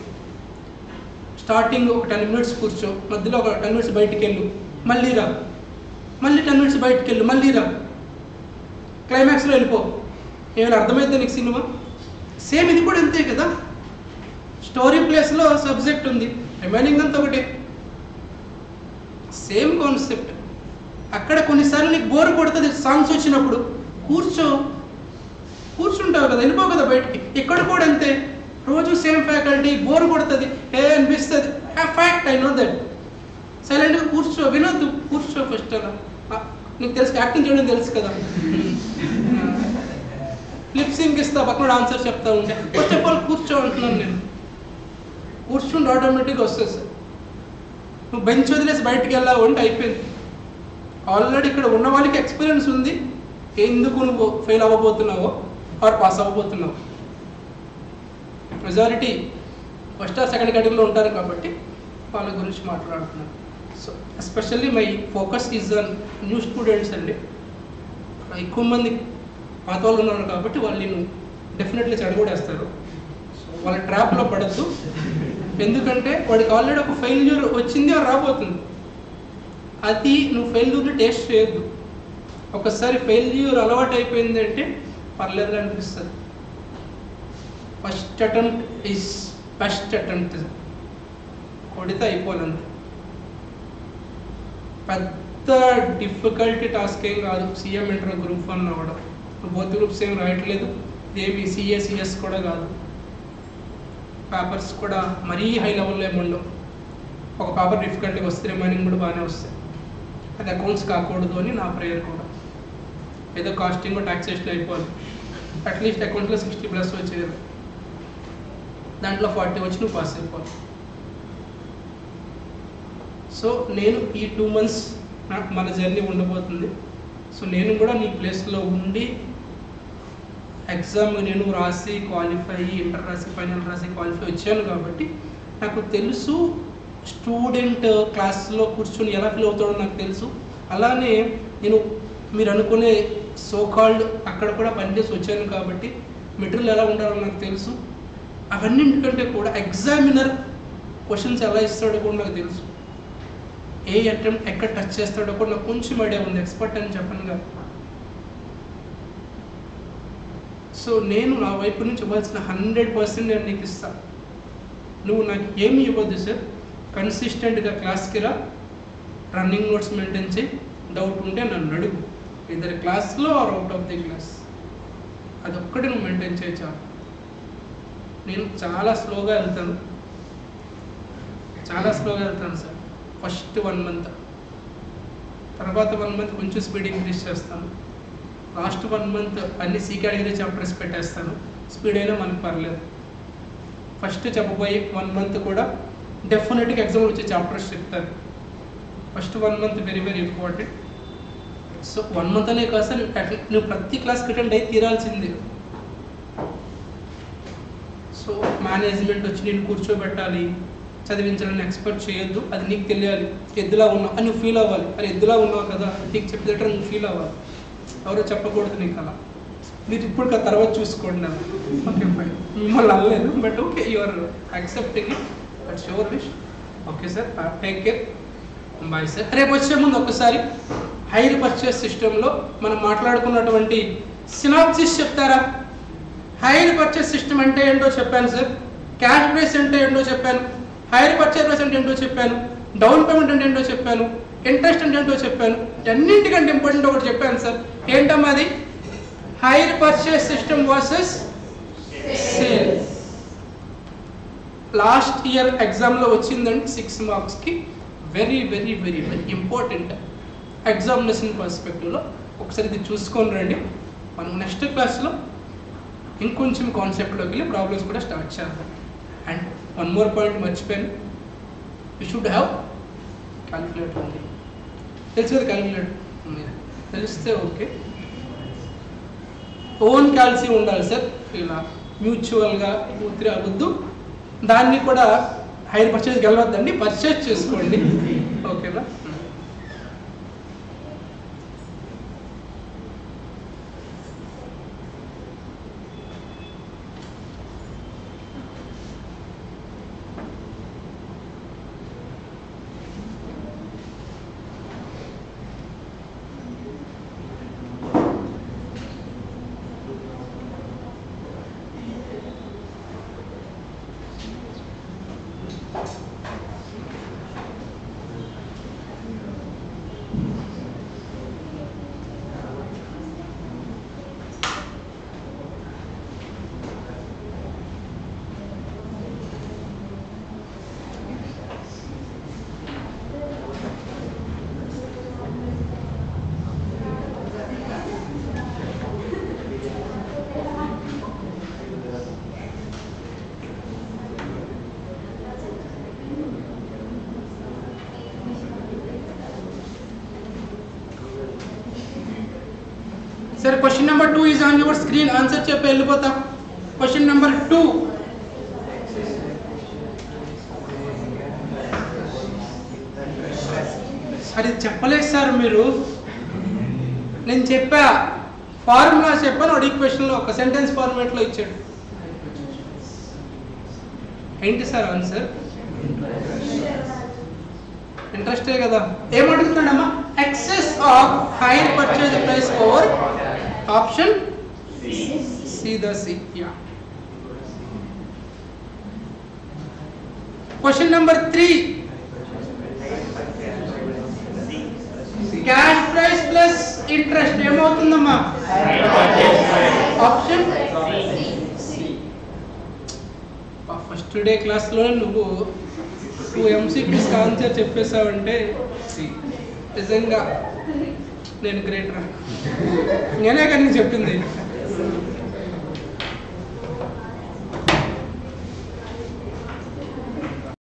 స్టార్టింగ్ ఒక 10 minutes కూర్చో, మధ్యలో ఒక 10 minutes బయటికి వెళ్ళు, మళ్ళీ రా, మళ్ళీ 10 minutes బయటికి వెళ్ళు, మళ్ళీ రా, క్లైమాక్స్లో వెళ్ళిపో. ఏమైనా అర్థమైతే నీకు సినిమా? సేమ్ ఇది కూడా అంతే కదా. స్టోరీ ప్లేస్లో సబ్జెక్ట్ ఉంది, రిమైనింగ్ అంతా ఒకటే, సేమ్ కాన్సెప్ట్. అక్కడ కొన్నిసార్లు నీకు బోర్ కొడుతుంది, సాంగ్స్ వచ్చినప్పుడు కూర్చుంటావు కదా, వెళ్ళిపోవు కదా బయటికి. ఇక్కడ కూడా అంతే, రోజు సేమ్ ఫ్యాకల్టీ, బోర్ కొడుతుంది, అనిపిస్తుంది. Fact, I know that. సైలెంట్గా కూర్చో, వినొద్దు, కూర్చో ఫస్ట్. అలా నీకు తెలుసు, యాక్టింగ్ చేయడం తెలుసు కదా. లిప్సింగ్ ఇస్తా, పక్కన ఆన్సర్ చెప్తా ఉంటే ఫస్ట్ ఆఫ్ ఆల్ కూర్చో అంటున్నాను నేను. కూర్చుంటే ఆటోమేటిక్గా వస్తుంది సార్. నువ్వు బెంచ్ వదిలేసి బయటికి వెళ్ళావు అంటే అయిపోయింది. ఆల్రెడీ ఇక్కడ ఉన్న వాళ్ళకి ఎక్స్పీరియన్స్ ఉంది, ఎందుకు నువ్వు ఫెయిల్ అవ్వబోతున్నావో ఆర్ పాస్ అవ్వబోతున్నావు. మెజారిటీ ఫస్ట్ ఆర్ సెకండ్ కేటగిరీలో ఉంటారు కాబట్టి వాళ్ళ గురించి మాట్లాడుతున్నాను. So especially my focus is on new students అండి. ఎక్కువ మంది పాత వాళ్ళు ఉన్నారు కాబట్టి వాళ్ళు నేను డెఫినెట్లీ చెడగొడేస్తారు. సో వాళ్ళ ట్రాప్లో పడద్దు, ఎందుకంటే వాడికి ఆల్రెడీ ఒక ఫెయిల్యూర్ వచ్చింది, అది రాబోతుంది. అది నువ్వు ఫెయిల్యూర్ని టేస్ట్ చేయొద్దు. ఒకసారి ఫెయిల్యూర్ అలవాటు అయిపోయింది అంటే పర్లేదు అనిపిస్తుంది. First attempt is best attempt. కొడితే అయిపోవాలంతే. పెద్ద డిఫికల్టీ టాస్క్ ఏం కాదు సీఎం ఇంటర్ గ్రూప్ 1 అవ్వడం. బోత్ గ్రూప్స్ ఏం రాయట్లేదు, ఏమి సిఎస్ కూడా కాదు. పేపర్స్ కూడా మరీ హై లెవెల్లో ఏముండవు. ఒక పేపర్ డిఫికల్ట్గా వస్తే రిమైనింగ్ కూడా బాగానే వస్తాయి. అది అకౌంట్స్ కాకూడదు అని నా ప్రేయర్ కూడా. ఏదో కాస్టింగ్ టాక్సేషన్ అయిపోవాలి, అట్లీస్ట్ అకౌంట్లో 60+ వచ్చేది, దాంట్లో 40 వచ్చి నువ్వు పాస్ అయిపోవాలి. సో నేను ఈ 2 months మన జర్నీ ఉండబోతుంది. సో నేను కూడా నీ ప్లేస్లో ఉండి ఎగ్జామ్ నేను రాసి క్వాలిఫై, ఇంటర్ రాసి ఫైనల్ రాసి క్వాలిఫై వచ్చాను కాబట్టి నాకు తెలుసు స్టూడెంట్ క్లాస్లో కూర్చొని ఎలా ఫీల్ అవుతాడో నాకు తెలుసు. అలానే నేను మీరు అనుకునే సోకాల్డ్ అక్కడ కూడా పనిచేసి వచ్చాను కాబట్టి మెటీరియల్ ఎలా ఉండాలో నాకు తెలుసు. అవన్నింటికంటే కూడా ఎగ్జామినర్ క్వశ్చన్స్ ఎలా ఇస్తాడో కూడా నాకు తెలుసు. ఏ అటెంప్ట్ ఎక్కడ టచ్ చేస్తాడో కూడా నాకు కొంచెం ఐడియా ఉంది, ఎక్స్పర్ట్ అని చెప్పను కదా. సో నేను నా వైపు నుంచి ఇవ్వాల్సిన 100% నేను నీకు ఇస్తాను. నువ్వు నాకు ఏమి ఇవ్వద్దు సార్, కన్సిస్టెంట్గా క్లాస్కి రా, రన్నింగ్ నోట్స్ మెయింటైన్ చేయి, డౌట్ ఉంటే నన్ను అడుగు, ఇద్దరు క్లాస్లో or out of the class. అదొక్కటి నువ్వు మెయింటైన్ చేయి చాలు. నేను చాలా స్లోగా వెళ్తాను సార్. ఫస్ట్ 1 month, తర్వాత 1 month కొంచెం స్పీడ్ ఇంక్రీజ్ చేస్తాను. లాస్ట్ 1 month అన్ని C కేటగిరీ చాప్టర్స్ పెట్టేస్తాను. స్పీడ్ అయినా మనకు పర్లేదు. ఫస్ట్ చెప్పబోయే 1 month కూడా డెఫినెట్గా ఎగ్జామ్ వచ్చే చాప్టర్స్ చెప్తారు. First 1 month very very important. So 1 month అనే కాదు సార్, నువ్వు ప్రతి క్లాస్కి అటెండ్ అయి తీరాల్సిందే. సో మేనేజ్మెంట్ వచ్చి నేను కూర్చోబెట్టాలి, చదివించాలని ఎక్స్పెక్ట్ చేయొద్దు. అది నీకు తెలియాలి. ఎద్దులా ఉన్నావు అని నువ్వు ఫీల్ అవ్వాలి. అది ఎద్దులా ఉన్నావు కదా, నీకు చెప్పేటట్టు నువ్వు ఫీల్ అవ్వాలి. ఎవరో చెప్పకూడదు నీకు అలా. మీరు ఇప్పుడు తర్వాత చూసుకోండి నాకు. ఓకే ఫైన్, మిమ్మల్ని అనలేదు, but okay you are accepting it, that's your wish. Okay sir, take care, bye sir. రేపు వచ్చే ముందు ఒకసారి హైర్ పర్చేస్ సిస్టంలో మనం మాట్లాడుకున్నటువంటి సినాప్సిస్ చెప్తారా? హైర్ పర్చేస్ సిస్టమ్ అంటే ఏంటో చెప్పాను సార్, క్యాష్ బేస్ అంటే ఏంటో చెప్పాను, హైర్ పర్చేస్ బేస్ అంటే ఏంటో చెప్పాను, డౌన్ పేమెంట్ అంటే ఏంటో చెప్పాను, ఇంట్రెస్ట్ అంటే ఏంటో చెప్పాను. అన్నింటికంటే ఇంపార్టెంట్ ఒకటి చెప్పాను సార్. ఏంటమ్మా అది? Hire purchase system versus sale. Last year ఎగ్జామ్లో వచ్చిందండి 6 marksకి. Very very very very important examination పర్స్పెక్టివ్లో. ఒకసారి ఇది చూసుకొని రండి. మనం నెక్స్ట్ క్లాస్లో ఇంకొంచెం కాన్సెప్ట్లోకి వెళ్ళి ప్రాబ్లమ్స్ కూడా స్టార్ట్ చేద్దాం. అండ్ వన్ మోర్ పాయింట్ మర్చిపోయాను, యూ షుడ్ హ్యావ్ క్యాలిక్యులేటర్ ఉంది. తెలుసు కదా క్యాలిక్యులేటర్ ఉంది, తెలిస్తే ఓకే. ఓన్ క్యాల్సీ ఉండాలి సార్, ఇలా మ్యూచువల్గా పూర్తి అవ్వద్దు. దాన్ని కూడా హైర్ పర్చేస్కి వెళ్ళవద్దండి, పర్చేస్ చేసుకోండి, ఓకేనా. Sir, question number 2 is on your screen. Answer చెప్పి వెళ్ళిపోతా. Question number 2. అది చెప్పలేదు సార్ మీరు. నేను చెప్పా, ఫార్ములా చెప్పాను, వాడు ఈక్వేషన్లో ఒక సెంటెన్స్ ఫార్మేట్లో ఇచ్చాడు. ఏంటి సార్ ఆన్సర్? ఇంట్రెస్టే కదా. ఏమడుగుతున్నాడమ్మా? Excess of hire purchase price over option C the C. Yeah. Question number 3. Cash price plus interest ఏమవుతుందమ్మా? ఆప్షన్ ఫస్ట్ డే క్లాస్లో నువ్వు 2 MCQs ఆన్సర్ చెప్పేసావంటే నిజంగా నేను గ్రేట్ రా. నేనే కానీ చెప్పింది.